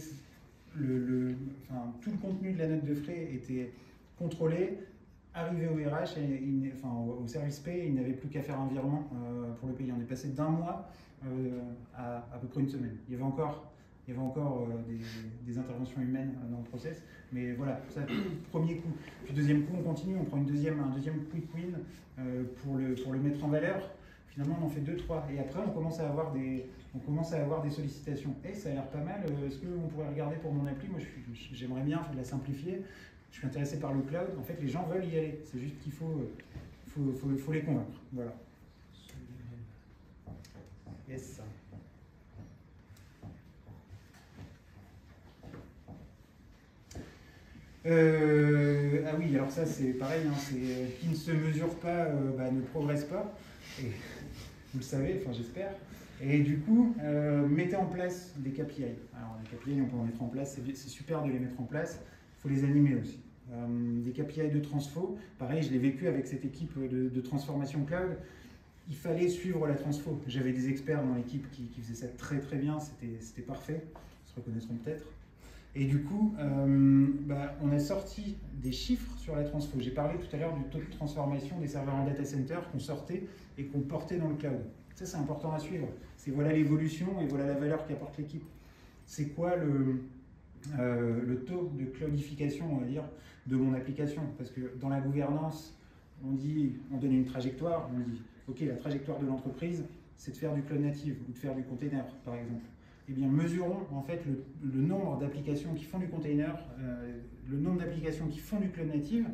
que tout le contenu de la note de frais était contrôlé, arrivé au RH, au service pay, il n'avait plus qu'à faire un virement pour le payer. On est passé d'un mois à peu près une semaine. Il y avait encore des interventions humaines dans le process, mais voilà, ça, premier coup. Puis deuxième coup, on continue, on prend un deuxième quick win pour le mettre en valeur. Finalement, on en fait 2-3. Et après, on commence à avoir des sollicitations. Et ça a l'air pas mal, est-ce qu'on pourrait regarder pour mon appli? Moi, j'aimerais bien la simplifier. Je suis intéressé par le cloud. En fait, les gens veulent y aller. C'est juste qu'il faut les convaincre. Voilà. Yes. Ah oui, alors ça c'est pareil, hein, c'est qui ne se mesure pas ne progresse pas. Et vous le savez, enfin j'espère. Et du coup, mettez en place des KPI. Alors les KPI, on peut en mettre en place, c'est super de les mettre en place. Il faut les animer aussi. Des KPI de transfo, pareil, je l'ai vécu avec cette équipe de transformation cloud. Il fallait suivre la transfo. J'avais des experts dans l'équipe qui faisaient ça très très bien, c'était parfait. Ils se reconnaîtront peut-être. Et du coup, on a sorti des chiffres sur la transfo. J'ai parlé tout à l'heure du taux de transformation des serveurs en data center qu'on sortait et qu'on portait dans le cloud. Ça, c'est important à suivre. C'est voilà l'évolution et voilà la valeur qu'apporte l'équipe. C'est quoi le taux de cloudification, on va dire, de mon application? Parce que dans la gouvernance, on donne une trajectoire, on dit, ok, la trajectoire de l'entreprise, c'est de faire du cloud native ou de faire du container, par exemple. Eh bien, mesurons en fait le nombre d'applications qui font du container, le nombre d'applications qui font du cloud native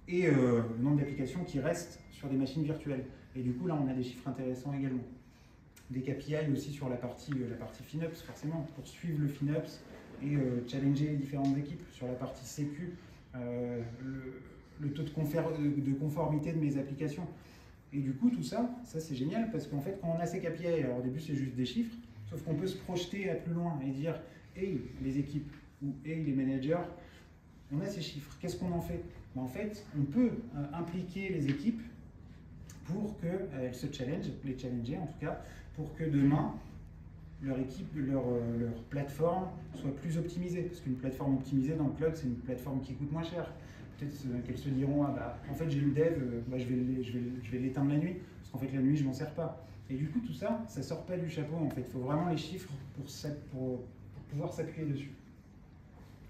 et le nombre d'applications qui restent sur des machines virtuelles. Et du coup, là, on a des chiffres intéressants également. Des KPI aussi sur la partie FinOps, forcément, pour suivre le FinOps et challenger les différentes équipes. Sur la partie Sécu, le taux de conformité de mes applications. Et du coup, tout ça c'est génial parce qu'en fait, quand on a ces KPI, alors au début, c'est juste des chiffres, sauf qu'on peut se projeter à plus loin et dire « Hey, les équipes » ou « Hey, les managers », on a ces chiffres, qu'est-ce qu'on en fait? En fait, on peut impliquer les équipes pour qu'elles se challengent, les challenger en tout cas, pour que demain, leur équipe, leur plateforme soit plus optimisée. Parce qu'une plateforme optimisée dans le cloud, c'est une plateforme qui coûte moins cher. Peut-être qu'elles se diront, en fait j'ai le dev, je vais l'éteindre la nuit, parce qu'en fait la nuit je m'en sers pas. Et du coup tout ça, ça sort pas du chapeau en fait. Il faut vraiment les chiffres pour pouvoir s'appuyer dessus.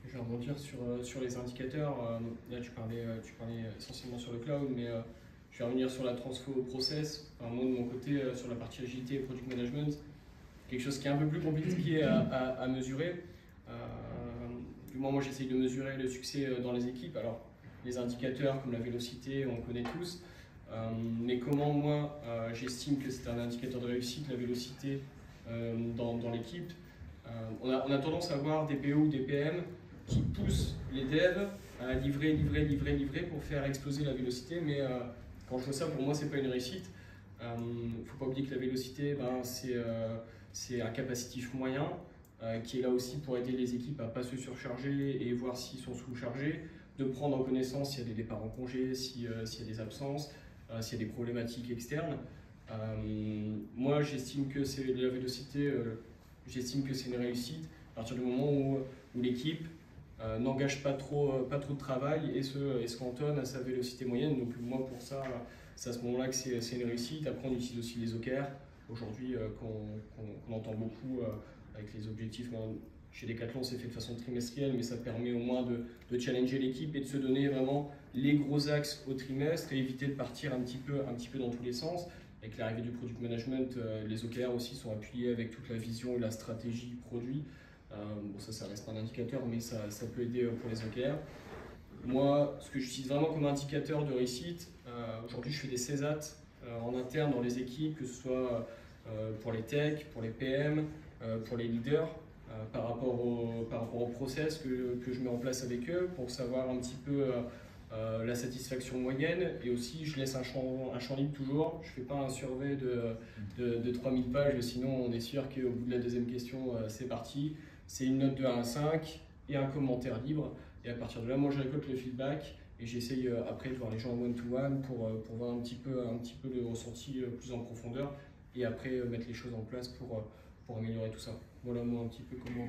Je vais rebondir sur les indicateurs. Là tu parlais essentiellement sur le cloud, mais je vais revenir sur la transfo process. Enfin, moi de mon côté, sur la partie agilité et product management, quelque chose qui est un peu plus compliqué à mesurer. Du moins, moi j'essaye de mesurer le succès dans les équipes. Alors, les indicateurs comme la vélocité, on connaît tous. Mais comment moi j'estime que c'est un indicateur de réussite, la vélocité dans l'équipe? On a tendance à avoir des PO ou des PM qui poussent les devs à livrer pour faire exploser la vélocité. Mais quand je vois ça, pour moi, c'est pas une réussite. Faut pas oublier que la vélocité, c'est un capacitif moyen qui est là aussi pour aider les équipes à ne pas se surcharger et voir s'ils sont sous-chargés, de prendre en connaissance s'il y a des départs en congé, s'il y a des absences, s'il y a des problématiques externes. Moi, j'estime que c'est de la vélocité, j'estime que c'est une réussite à partir du moment où l'équipe n'engage pas trop de travail et se cantonne à sa vélocité moyenne. Donc moi, pour ça, c'est à ce moment-là que c'est une réussite. Après, on utilise aussi les OKR. Aujourd'hui, qu'on entend beaucoup avec les objectifs. Chez Decathlon, c'est fait de façon trimestrielle, mais ça permet au moins de challenger l'équipe et de se donner vraiment les gros axes au trimestre et éviter de partir un petit peu dans tous les sens. Avec l'arrivée du product management, les OKR aussi sont appuyés avec toute la vision et la stratégie produit. Ça reste un indicateur, mais ça peut aider pour les OKR. Moi, ce que j'utilise vraiment comme indicateur de réussite, aujourd'hui je fais des CESAT en interne dans les équipes, que ce soit pour les techs, pour les PM, pour les leaders, par rapport au process que je mets en place avec eux pour savoir un petit peu la satisfaction moyenne. Et aussi, je laisse un champ libre toujours. Je ne fais pas un survey de 3000 pages, sinon on est sûr qu'au bout de la deuxième question, c'est parti. C'est une note de 1 à 5 et un commentaire libre. Et à partir de là, moi, je récolte le feedback et j'essaye après de voir les gens en one-to-one pour voir un petit peu le ressenti plus en profondeur et après mettre les choses en place pour améliorer tout ça. Voilà moi un petit peu comment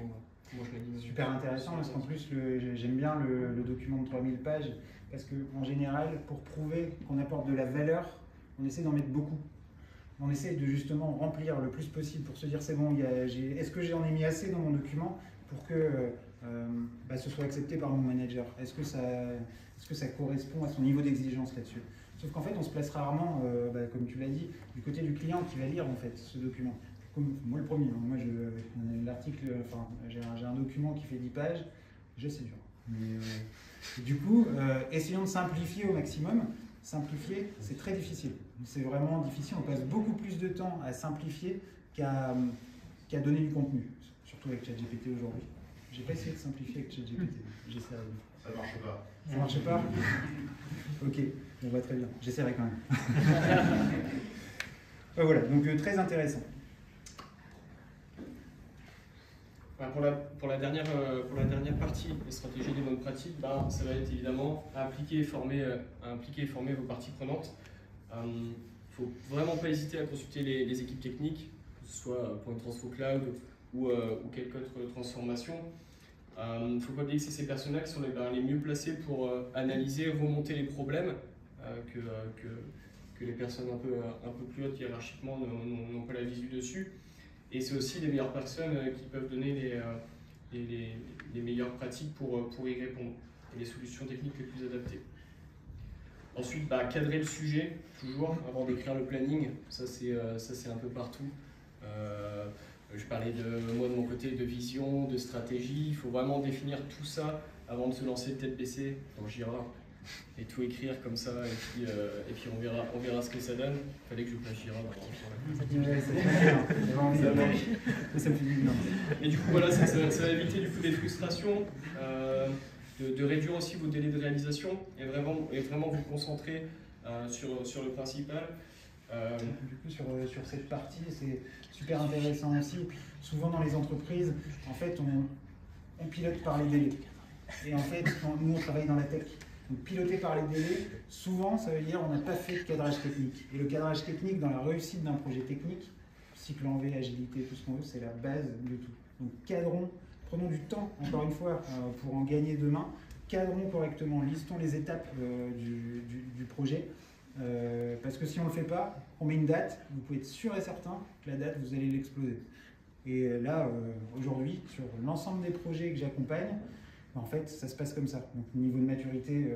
je l'anime. Super intéressant parce qu'en plus j'aime bien le document de 3000 pages parce qu'en général pour prouver qu'on apporte de la valeur, on essaie d'en mettre beaucoup. On essaie de justement remplir le plus possible pour se dire c'est bon, est-ce que j'en ai mis assez dans mon document pour que ce soit accepté par mon manager? Est-ce que ça correspond à son niveau d'exigence là-dessus? Sauf qu'en fait on se place rarement, comme tu l'as dit, du côté du client qui va lire en fait ce document. Comme moi le premier, moi j'ai un document qui fait 10 pages, c'est dur. Mais, du coup, essayons de simplifier au maximum. Simplifier, c'est très difficile. C'est vraiment difficile, on passe beaucoup plus de temps à simplifier qu'à donner du contenu. Surtout avec ChatGPT aujourd'hui. J'ai pas essayé de simplifier avec ChatGPT, j'essaierai. Ça marche pas. Ça marche pas? Ok, on va très bien. J'essaierai quand même. Voilà, donc très intéressant. Pour la dernière partie des stratégies des bonnes pratiques, ça va être évidemment à impliquer et former vos parties prenantes. Il ne faut vraiment pas hésiter à consulter les équipes techniques, que ce soit pour une transfo cloud ou quelque autre transformation. Il ne faut pas oublier que c'est ces personnes-là qui sont les mieux placées pour analyser, remonter les problèmes que les personnes un peu plus hautes hiérarchiquement n'ont pas la visu dessus. Et c'est aussi les meilleures personnes qui peuvent donner les meilleures pratiques pour y répondre et les solutions techniques les plus adaptées. Ensuite, cadrer le sujet, toujours, avant d'écrire le planning. Ça, c'est un peu partout. Je parlais moi de mon côté de vision, de stratégie. Il faut vraiment définir tout ça avant de se lancer tête baissée dans Jira et tout écrire comme ça. Et puis on verra ce que ça donne. Il fallait que je fasse Jira. Et du coup, voilà, ça va éviter du coup des frustrations, de réduire aussi vos délais de réalisation et vraiment vous concentrer sur le principal. Du coup, sur cette partie, c'est super intéressant aussi. Souvent dans les entreprises, en fait, on pilote par les délais. Et en fait, nous, on travaille dans la tech. Donc, piloter par les délais, souvent, ça veut dire qu'on n'a pas fait de cadrage technique. Et le cadrage technique, dans la réussite d'un projet technique, cycle en V, agilité, tout ce qu'on veut, c'est la base de tout. Donc, cadrons, prenons du temps, encore une fois, pour en gagner demain. Cadrons correctement, listons les étapes du projet. Parce que si on ne le fait pas, on met une date, vous pouvez être sûr et certain que la date, vous allez l'exploser. Et là, aujourd'hui, sur l'ensemble des projets que j'accompagne, en fait, ça se passe comme ça. Donc, niveau de maturité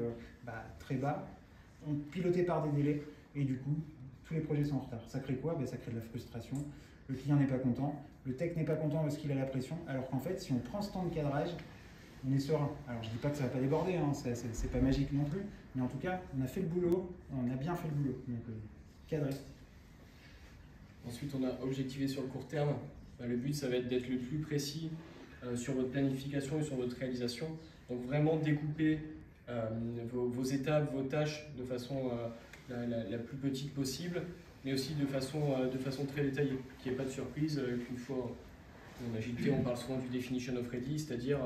très bas, on pilotait par des délais, et du coup, tous les projets sont en retard. Ça crée quoi? Ça crée de la frustration, le client n'est pas content, le tech n'est pas content parce qu'il a la pression, alors qu'en fait, si on prend ce temps de cadrage, on est serein. Alors, je ne dis pas que ça ne va pas déborder, hein, c'est pas magique non plus, mais en tout cas, on a fait le boulot, on a bien fait le boulot. Donc, cadré. Ensuite, on a objectivé sur le court terme. Le but, ça va être d'être le plus précis sur votre planification et sur votre réalisation. Donc, vraiment découper vos étapes, vos tâches de façon la plus petite possible, mais aussi de façon très détaillée, qu'il n'y ait pas de surprise. Qu'une fois en agilité, on parle souvent du definition of ready, c'est-à-dire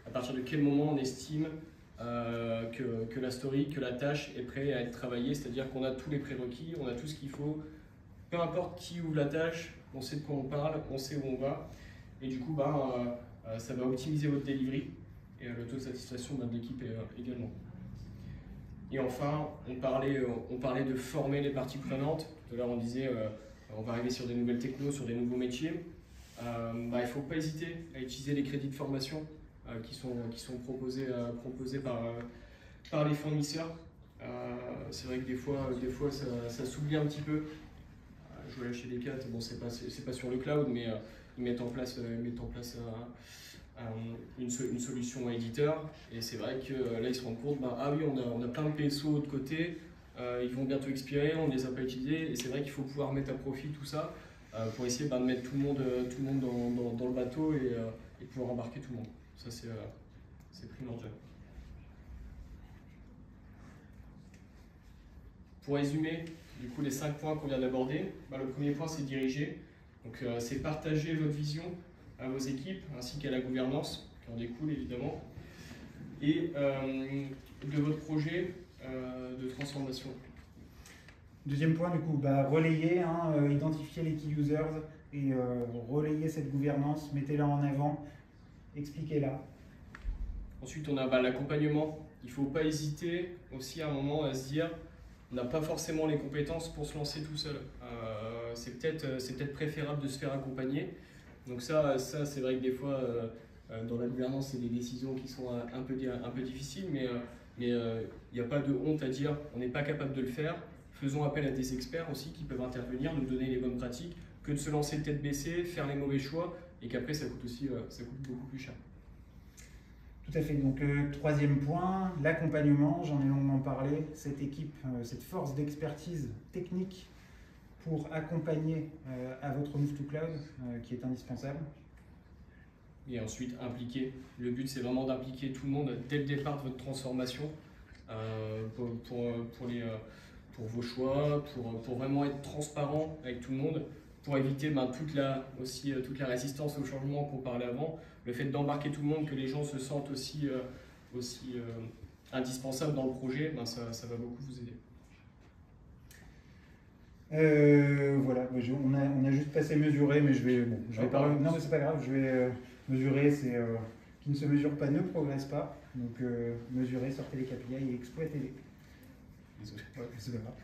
à partir de quel moment on estime que la story, que la tâche est prête à être travaillée, c'est-à-dire qu'on a tous les prérequis, on a tout ce qu'il faut, peu importe qui ouvre la tâche, on sait de quoi on parle, on sait où on va, et du coup ça va optimiser votre delivery et le taux de satisfaction de l'équipe également. Et enfin, on parlait de former les parties prenantes. Tout à l'heure on disait on va arriver sur des nouvelles technos, sur des nouveaux métiers. Il ne faut pas hésiter à utiliser les crédits de formation qui sont proposés par les fournisseurs. C'est vrai que des fois ça s'oublie un petit peu. Je vois là chez Decat, bon, c'est pas sur le cloud, mais ils mettent en place une solution éditeur. Et c'est vrai que là ils se rendent compte, ah oui, on a plein de PSO de côté, ils vont bientôt expirer, on ne les a pas utilisés. Et c'est vrai qu'il faut pouvoir mettre à profit tout ça pour essayer de mettre tout le monde dans le bateau et pouvoir embarquer tout le monde. Ça, c'est primordial. Pour résumer, du coup, les 5 points qu'on vient d'aborder, le premier point, c'est diriger. Donc, c'est partager votre vision à vos équipes, ainsi qu'à la gouvernance, qui en découle évidemment, et de votre projet de transformation. Deuxième point, du coup, relayer, identifier les key users et relayer cette gouvernance, mettez-la en avant. Expliquez-la. Ensuite, on a l'accompagnement. Il ne faut pas hésiter aussi à un moment à se dire on n'a pas forcément les compétences pour se lancer tout seul. C'est peut-être préférable de se faire accompagner. Donc ça c'est vrai que des fois, dans la gouvernance, c'est des décisions qui sont un peu difficiles, mais il n'y a pas de honte à dire on n'est pas capable de le faire. Faisons appel à des experts aussi qui peuvent intervenir, nous donner les bonnes pratiques, que de se lancer tête baissée, faire les mauvais choix, et qu'après ça coûte beaucoup plus cher. Tout à fait. Donc, troisième point, l'accompagnement. J'en ai longuement parlé. Cette équipe, cette force d'expertise technique pour accompagner à votre move to cloud qui est indispensable. et ensuite impliquer. Le but, c'est vraiment d'impliquer tout le monde dès le départ de votre transformation pour vos choix, pour vraiment être transparent avec tout le monde, pour éviter toute la résistance au changement qu'on parlait avant, le fait d'embarquer tout le monde, que les gens se sentent aussi indispensables dans le projet, ça va beaucoup vous aider. Voilà, on a juste passé mesurer, mais je vais pas. Non, mais c'est pas grave, je vais mesurer. C'est qui ne se mesure pas ne progresse pas. Donc mesurer, sortez les KPI et exploitez-les. Désolé. Ouais, c'est pas grave.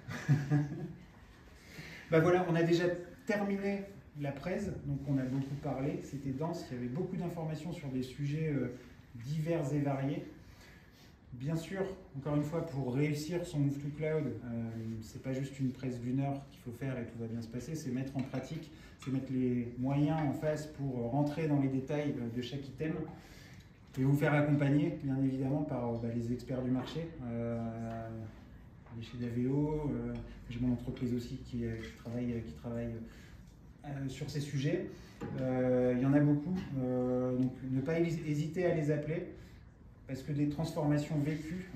Bah voilà, on a déjà terminé la presse, donc on a beaucoup parlé. C'était dense, il y avait beaucoup d'informations sur des sujets divers et variés. Bien sûr, encore une fois, pour réussir son Move to Cloud, c'est pas juste une presse d'1 heure qu'il faut faire et tout va bien se passer, c'est mettre en pratique, c'est mettre les moyens en face pour rentrer dans les détails de chaque item et vous faire accompagner, bien évidemment, par les experts du marché, chez Daveo, j'ai mon entreprise aussi qui travaille sur ces sujets. Il y en a beaucoup, donc ne pas hésiter à les appeler. Parce que des transformations vécues,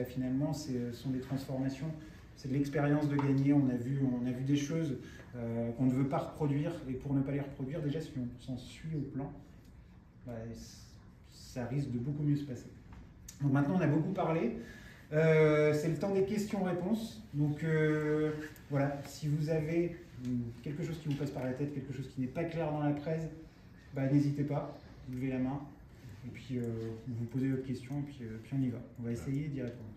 finalement, sont des transformations, c'est de l'expérience de gagner. On a vu des choses qu'on ne veut pas reproduire, et pour ne pas les reproduire, déjà, si on s'en suit au plan, ça risque de beaucoup mieux se passer. Donc maintenant, on a beaucoup parlé. C'est le temps des questions-réponses. Donc voilà, si vous avez quelque chose qui vous passe par la tête, quelque chose qui n'est pas clair dans la presse, n'hésitez pas, levez la main. Et puis vous posez votre question, et puis on y va. On va essayer d'y répondre.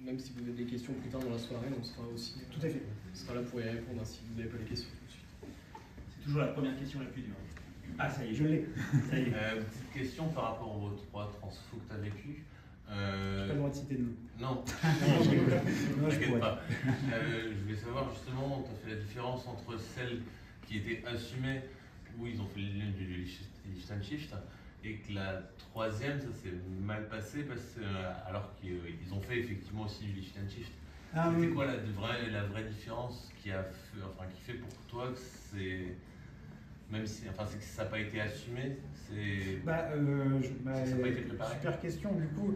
Même si vous avez des questions plus tard dans la soirée, on sera aussi tout à fait. On sera là pour y répondre si vous n'avez pas les questions tout de suite. C'est toujours la première question la plus dure. Ah, ça y est. Je l'ai. Ça y est. Petite question par rapport aux 3 transfos que tu as vécu. Je n'ai pas le droit de citer de nom. Non, Non, je t'inquiète pourrais. pas. Je voulais savoir justement, tu as fait la différence entre celles qui étaient assumées, où ils ont fait le lien du lift and shift, et que la troisième, ça s'est mal passé, alors qu'ils ont fait effectivement aussi du lift and shift. C'était quoi la vraie différence qui fait pour toi que c'est. Même si c'est que ça n'a pas été assumé, ça n'a pas été préparé. Super question. Du coup,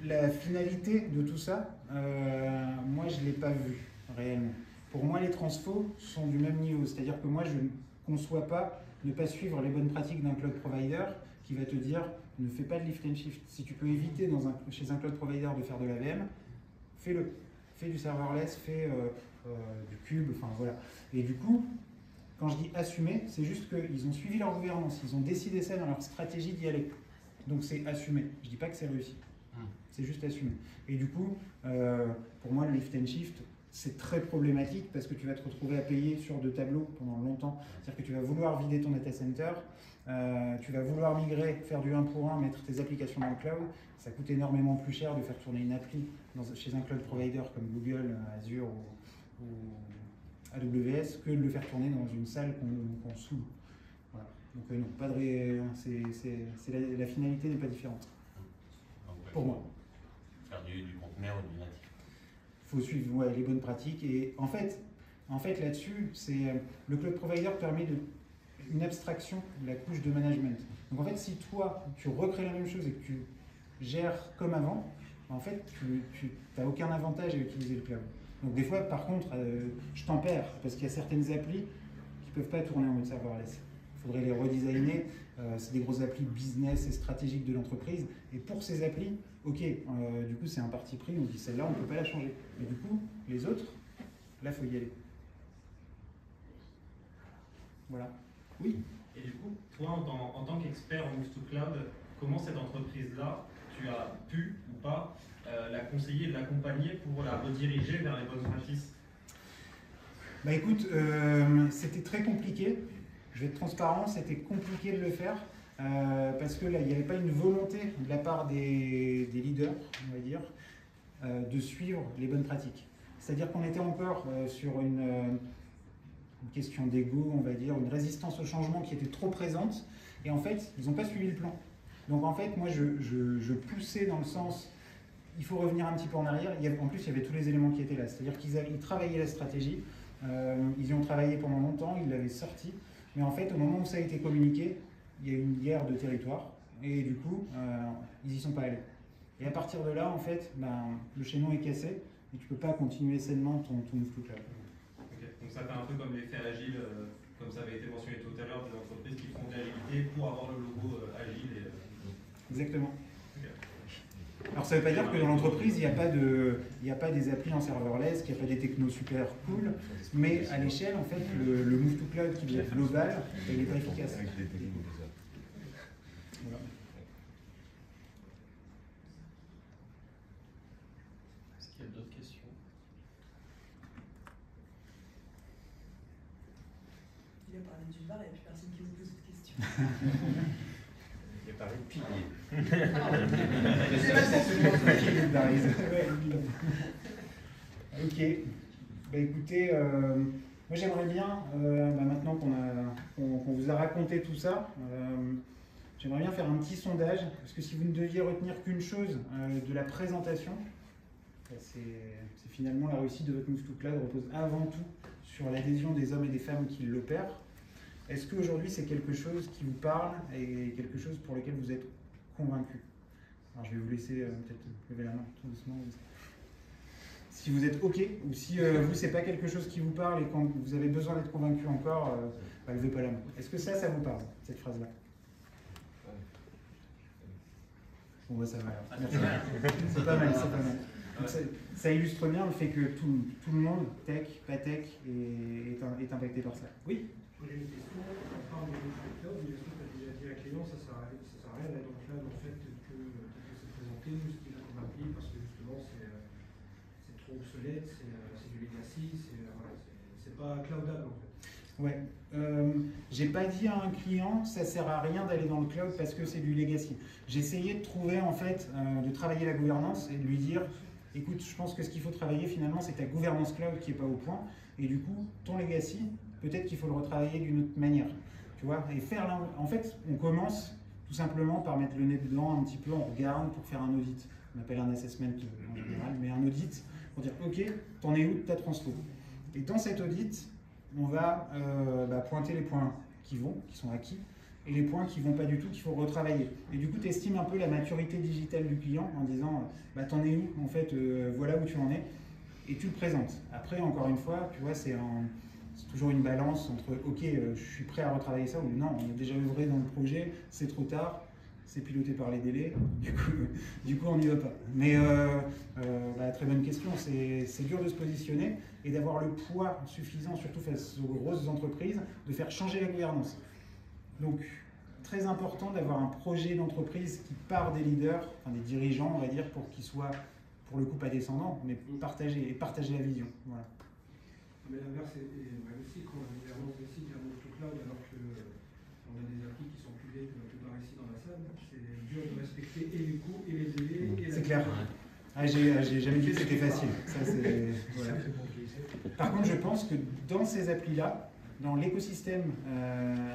la finalité de tout ça, moi je ne l'ai pas vue réellement. Pour moi, les transfos sont du même niveau. C'est-à-dire que moi, je ne conçois pas ne pas suivre les bonnes pratiques d'un cloud provider qui va te dire ne fais pas de lift and shift. Si tu peux éviter chez un cloud provider de faire de l'AVM, fais-le. Fais du serverless, fais du cube, enfin voilà. Et du coup, quand je dis assumer, c'est juste qu'ils ont suivi leur gouvernance, ils ont décidé ça dans leur stratégie d'y aller. Donc c'est assumé. Je ne dis pas que c'est réussi. C'est juste assumé. Et du coup, pour moi, le lift and shift, c'est très problématique parce que tu vas te retrouver à payer sur 2 tableaux pendant longtemps. C'est-à-dire que tu vas vouloir vider ton data center, tu vas vouloir migrer, faire du 1 pour 1, mettre tes applications dans le cloud. Ça coûte énormément plus cher de faire tourner une appli chez un cloud provider comme Google, Azure ou AWS que de le faire tourner dans une salle qu'on sous. Voilà. Donc non, pas de la finalité n'est pas différente. Pour moi. Faire du conteneur ou du natif. Il faut suivre les bonnes pratiques. Et en fait là-dessus, le cloud provider permet une abstraction de la couche de management. Donc en fait, si toi, tu recrées la même chose et que tu gères comme avant, en fait, tu n'as aucun avantage à utiliser le cloud. Donc des fois, par contre, je tempère parce qu'il y a certaines applis qui ne peuvent pas tourner en mode serverless. Il faudrait les redesigner. C'est des grosses applis business et stratégiques de l'entreprise. Et pour ces applis, ok, du coup, c'est un parti pris. On dit celle-là, on ne peut pas la changer. Mais du coup, les autres, là, il faut y aller. Voilà. Oui. Et du coup, toi, en tant qu'expert en Move to Cloud, comment cette entreprise-là, tu as pu ou pas la conseiller, l'accompagner pour la rediriger vers les bonnes pratiques? Écoute, c'était très compliqué. Je vais être transparent, c'était compliqué de le faire parce que là, il n'y avait pas une volonté de la part des leaders, on va dire, de suivre les bonnes pratiques. C'est-à-dire qu'on était encore sur une question d'ego, on va dire, une résistance au changement qui était trop présente. Et en fait, ils n'ont pas suivi le plan. Donc en fait, moi, je poussais dans le sens, il faut revenir un petit peu en arrière. En plus, il y avait tous les éléments qui étaient là. C'est-à-dire qu'ils travaillaient la stratégie, ils y ont travaillé pendant longtemps, ils l'avaient sorti. Mais en fait, au moment où ça a été communiqué, il y a eu une guerre de territoire. Et du coup, ils n'y sont pas allés. Et à partir de là, en fait, le chaînon est cassé et tu ne peux pas continuer sainement ton Move to Cloud. Okay. Donc ça fait un peu comme l'effet agile, comme ça avait été mentionné tout à l'heure, des entreprises qui font de l'agilité pour avoir le logo agile. Exactement. Okay. Alors ça ne veut pas dire que dans l'entreprise, il n'y a pas des applis en serverless, qu'il n'y a pas des technos super cool, mais à l'échelle, en fait, le Move to Cloud qui devient global, il n'est pas efficace. Voilà. Est-ce qu'il y a d'autres questions? Il a parlé du bar, il n'y a plus personne qui vous pose de questions. Il a parlé de pilier. Ok. Bah écoutez, moi j'aimerais bien, maintenant qu'on vous a raconté tout ça, j'aimerais bien faire un petit sondage, parce que si vous ne deviez retenir qu'une chose de la présentation, c'est finalement la réussite de votre Move to Cloud repose avant tout sur l'adhésion des hommes et des femmes qui l'opèrent. Est-ce qu'aujourd'hui c'est quelque chose qui vous parle et quelque chose pour lequel vous êtes convaincu? Alors je vais vous laisser peut-être lever la main tout doucement. Si vous êtes OK, ou si vous c'est pas quelque chose qui vous parle et quand vous avez besoin d'être convaincu encore, levez pas la main. Est-ce que ça vous parle, cette phrase-là? Bon, ça va alors. Merci. C'est pas mal, c'est pas mal. Donc, ça illustre bien le fait que tout le monde, tech, pas tech, est impacté par ça. Oui? J'ai une question, on parle de cloud, mais est-ce que tu as déjà dit à un client, ça sert à rien d'aller dans le cloud en fait que c'est présenté, nous ce qu'il a comme appli, parce que justement c'est trop obsolète, c'est du legacy, c'est pas cloudable en fait. Ouais, j'ai pas dit à un client ça sert à rien d'aller dans le cloud parce que c'est du legacy. J'ai essayé de trouver en fait, de travailler la gouvernance et de lui dire écoute, je pense que ce qu'il faut travailler finalement c'est ta gouvernance cloud qui est pas au point et du coup ton legacy peut-être qu'il faut le retravailler d'une autre manière, tu vois, et en fait on commence tout simplement par mettre le nez dedans un petit peu, on regarde pour faire un audit, on appelle un assessment en général, mais un audit pour dire ok, t'en es où de ta transfo, et dans cet audit on va pointer les points qui sont acquis, et les points qui ne vont pas du tout, qu'il faut retravailler. Et du coup, tu estimes un peu la maturité digitale du client en disant t'en es où en fait, voilà où tu en es, et tu le présentes. Après, encore une fois, tu vois, c'est toujours une balance entre ok, je suis prêt à retravailler ça, ou non, on est déjà œuvré dans le projet, c'est trop tard, c'est piloté par les délais, du coup on n'y va pas. Mais très bonne question, c'est dur de se positionner et d'avoir le poids suffisant, surtout face aux grosses entreprises, de faire changer la gouvernance. Donc très important d'avoir un projet d'entreprise qui part des leaders, enfin des dirigeants on va dire, pour qu'ils soient pour le coup pas descendants, mais partager la vision. Voilà. Mais l'inverse est vrai aussi, quand la gouvernance décide d'un Move to Cloud alors qu'on a des applis qui sont plus vieilles que la plupart ici dans la salle, c'est dur de respecter et les coûts et les délais. C'est clair. J'ai jamais dit que c'était facile. Ça, voilà. Par contre, je pense que dans ces applis-là, dans l'écosystème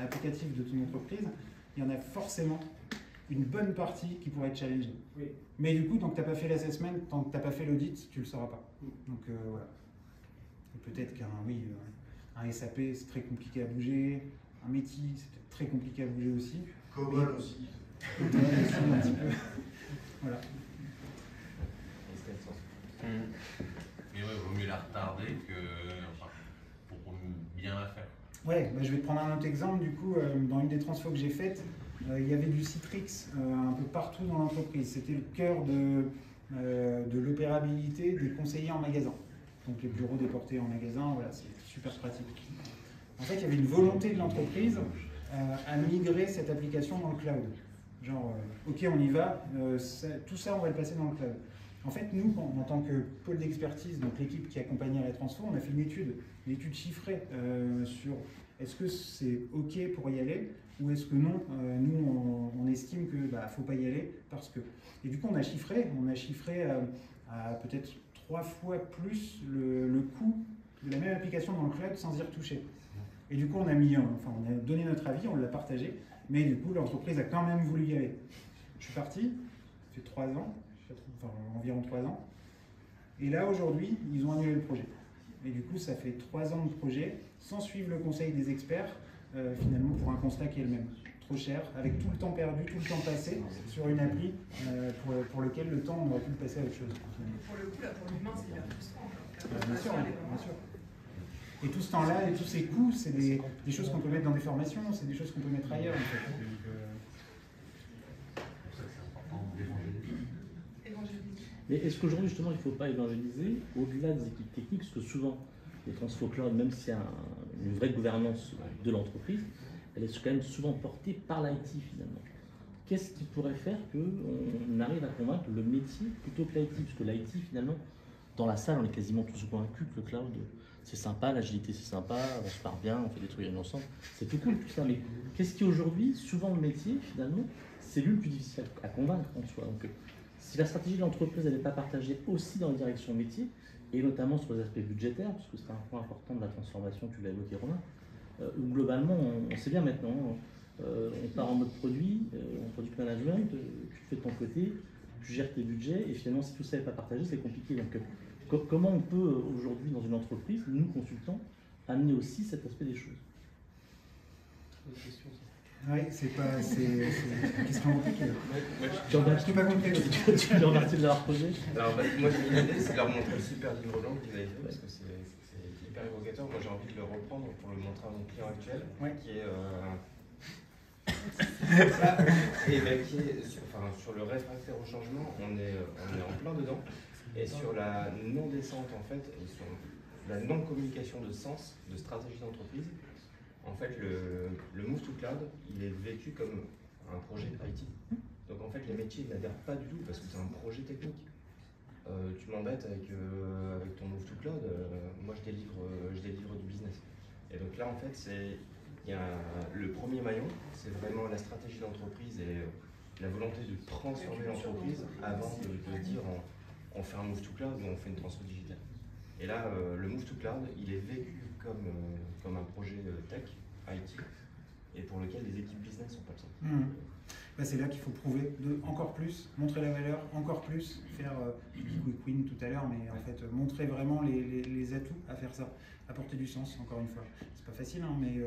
applicatif de ton entreprise, il y en a forcément une bonne partie qui pourrait être challengée. Oui. Mais du coup, tant que tu n'as pas fait l'assessment, tant que tu n'as pas fait l'audit, tu ne le sauras pas. Donc voilà. Et peut-être un SAP, c'est très compliqué à bouger. Un métier, c'est peut-être très compliqué à bouger aussi. Cobol aussi. Un petit peu. Voilà. Mais ouais, vaut mieux la retarder pour bien la faire. Ouais, je vais te prendre un autre exemple. Du coup, dans une des transfos que j'ai faites, il y avait du Citrix un peu partout dans l'entreprise. C'était le cœur de l'opérabilité des conseillers en magasin. Donc les bureaux déportés en magasin, voilà, c'est super pratique. En fait, il y avait une volonté de l'entreprise à migrer cette application dans le cloud. Genre, ok, on y va, tout ça, on va le passer dans le cloud. En fait, nous, en tant que pôle d'expertise, donc l'équipe qui accompagnait la transfo, on a fait une étude chiffrée sur est-ce que c'est ok pour y aller ou est-ce que non, nous, on estime que faut pas y aller parce que. Et du coup, on a chiffré à peut-être 3 fois plus le coût de la même application dans le cloud sans y retoucher. Et du coup, on a donné notre avis, on l'a partagé, mais du coup, l'entreprise a quand même voulu y aller. Je suis parti, ça fait 3 ans, je suis environ 3 ans. Et là, aujourd'hui, ils ont annulé le projet. Et du coup, ça fait 3 ans de projet, sans suivre le conseil des experts, finalement pour un constat qui est le même. Trop cher, avec tout le temps perdu, tout le temps passé sur une appli pour lequel le temps, on aurait pu le passer à autre chose. Pour le coup, là, pour l'humain, c'est hyper frustrant. Bien sûr, bien sûr. Et tout ce temps-là et tous ces coûts, c'est des choses qu'on peut mettre dans des formations, c'est des choses qu'on peut mettre ailleurs en fait. Donc, C'est pour ça que c'est important d'évangéliser. Mais est-ce qu'aujourd'hui, justement, il ne faut pas évangéliser au-delà des équipes techniques, parce que souvent, les transfo cloud, même s'il y a une vraie gouvernance de l'entreprise, elle est quand même souvent portée par l'IT finalement. Qu'est-ce qui pourrait faire qu'on arrive à convaincre le métier plutôt que l'IT? Parce que l'IT, finalement, dans la salle, on est quasiment tous convaincus que le cloud, c'est sympa, l'agilité c'est sympa, on se part bien, on fait des trucs ensemble, c'est tout cool tout ça. Mais qu'est-ce qui aujourd'hui, souvent le métier, finalement, c'est lui le plus difficile à convaincre en soi. Donc, si la stratégie de l'entreprise n'est pas partagée aussi dans la direction métier, et notamment sur les aspects budgétaires, parce que c'est un point important de la transformation, tu l'as évoqué Romain, où globalement, on sait bien maintenant, on part en mode produit, en product management, tu fais de ton côté, tu gères tes budgets, et finalement, si tout ça n'est pas partagé, c'est compliqué. Donc, comment on peut aujourd'hui, dans une entreprise, nous, consultants, amener aussi cet aspect des choses? oui, c'est une question compliquée. Tu n'ai pas compris. Tu te remercies de l'avoir posé. Alors, moi, l'idée, c'est de leur montrer le super livre blanc qu'ils avaient fait, parce que c'est hyper évocateur. Moi, j'ai envie de le reprendre pour le montrer à mon client actuel, qui est sur le réfractaire au changement, on est en plein dedans. Et sur la non-descente, en fait, et sur la non-communication de sens, de stratégie d'entreprise, en fait, le Move to Cloud, il est vécu comme un projet IT. Donc, en fait, les métiers n'adhèrent pas du tout parce que c'est un projet technique. Tu m'embêtes avec ton Move to Cloud, moi je délivre du business. Et donc là, en fait, le premier maillon, c'est vraiment la stratégie d'entreprise et la volonté de transformer l'entreprise avant de dire on fait un Move to Cloud ou on fait une transfo digitale. Et là, le Move to Cloud, il est vécu comme un projet tech, IT, et pour lequel les équipes business sont pas besoin. C'est là qu'il faut prouver encore plus, montrer la valeur, encore plus, faire quick win tout à l'heure, mais en fait montrer vraiment les atouts à faire ça, apporter du sens, encore une fois. C'est pas facile, hein, mais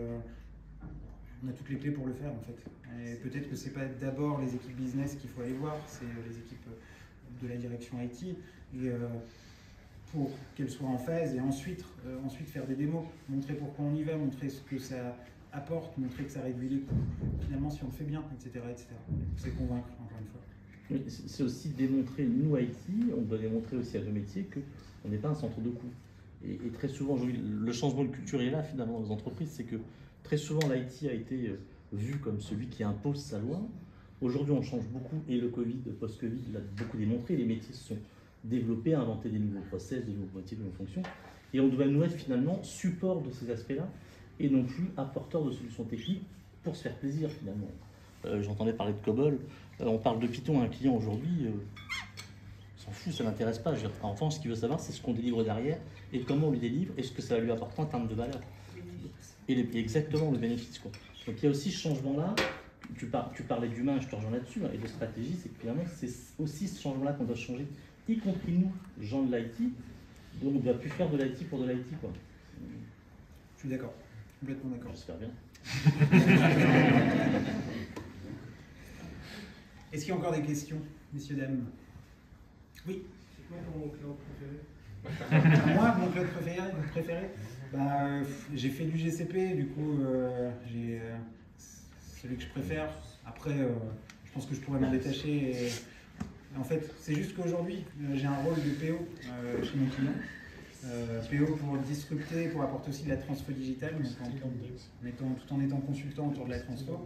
on a toutes les clés pour le faire en fait. Et peut-être que c'est pas d'abord les équipes business qu'il faut aller voir, c'est les équipes de la direction IT, et pour qu'elles soient en phase, et ensuite faire des démos, montrer pourquoi on y va, montrer ce que ça apporte, montrer que ça réduit les coûts, finalement si on le fait bien, etc. C'est convaincre, encore une fois. C'est aussi démontrer, nous IT, on doit démontrer aussi à nos métiers qu'on n'est pas un centre de coûts. Et très souvent, aujourd'hui, le changement de culture est là finalement dans les entreprises, c'est que très souvent l'IT a été vu comme celui qui impose sa loi. Aujourd'hui, on change beaucoup, et le Covid, post-Covid, l'a beaucoup démontré, les métiers se sont développés, inventé des nouveaux process, des nouveaux métiers, de nouvelles fonctions, et on doit nous être finalement support de ces aspects-là, et non plus apporteur de solutions techniques pour se faire plaisir finalement. J'entendais parler de COBOL, on parle de Python à un client aujourd'hui, s'en fout, ça l'intéresse pas. En revanche, ce qu'il veut savoir, c'est ce qu'on délivre derrière et comment on lui délivre et ce que ça va lui apporter en termes de valeur. Et exactement le bénéfice, quoi. Donc il y a aussi ce changement-là, tu parlais d'humain, je te rejoins là-dessus, et de stratégie, c'est que finalement c'est aussi ce changement-là qu'on doit changer, y compris nous, gens de l'IT, donc on ne doit plus faire de l'IT pour de l'IT, quoi. Je suis d'accord. Complètement d'accord. J'espère bien. Est-ce qu'il y a encore des questions, messieurs, dames? Oui. C'est quoi ton cloud préféré? Moi, mon cloud préféré j'ai fait du GCP, du coup, j'ai celui que je préfère. Après, je pense que je pourrais m'en détacher. Et, en fait, c'est juste qu'aujourd'hui, j'ai un rôle de PO chez mon client. PO pour disrupter, pour apporter aussi de la transfo digitale, tout en étant consultant autour de la transfo.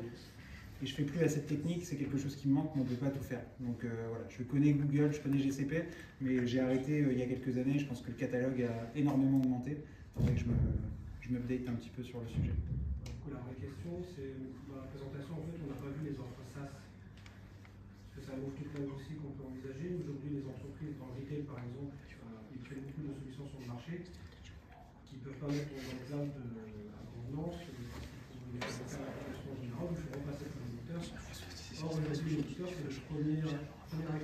Et je ne fais plus assez de technique, c'est quelque chose qui me manque, mais on ne peut pas tout faire. Donc voilà, je connais Google, je connais GCP, mais j'ai arrêté il y a quelques années. Je pense que le catalogue a énormément augmenté. Il faudrait que je m'update un petit peu sur le sujet. Du coup, la vraie question, c'est dans la présentation, en fait, on n'a pas vu les offres SaaS. Est-ce que c'est un move to cloud aussi qu'on peut envisager? Aujourd'hui, les entreprises dans le retail, par exemple, ils créent beaucoup de solutions sur le marché qui ne peuvent pas mettre dans le cloud à convenance. Il faut faire l'application générale, il faut repasser par l'éditeur. Or, aujourd'hui, l'éditeur, c'est la première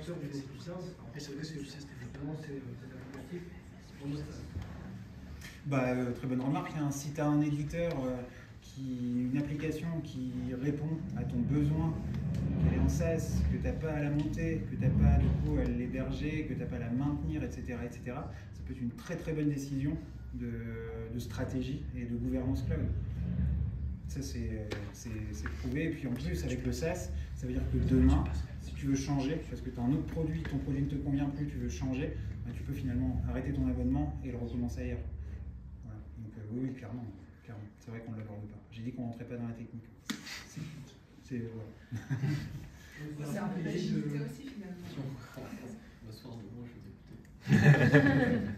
acteur du Google Cloud. Alors, c'est vrai que justement, c'est applicatif pour notre stade. Très bonne remarque. Hein. Si tu as un éditeur, une application qui répond à ton besoin, qu'elle est en SaaS, que tu n'as pas à la monter, que tu n'as pas du coup à l'héberger, que tu n'as pas à la maintenir, etc., ça peut être une très très bonne décision de stratégie et de gouvernance cloud. Ça, c'est prouvé. Et puis en plus, avec le SaaS, ça veut dire que demain, si tu veux changer, parce que tu as un autre produit, ton produit ne te convient plus, tu veux changer, tu peux finalement arrêter ton abonnement et le recommencer ailleurs. Voilà. Donc oui, clairement. C'est vrai qu'on ne l'aborde pas. J'ai dit qu'on ne rentrait pas dans la technique. C'est voilà. C'est un peu l'agilité aussi finalement. Ma source de moi, je vous écoutais.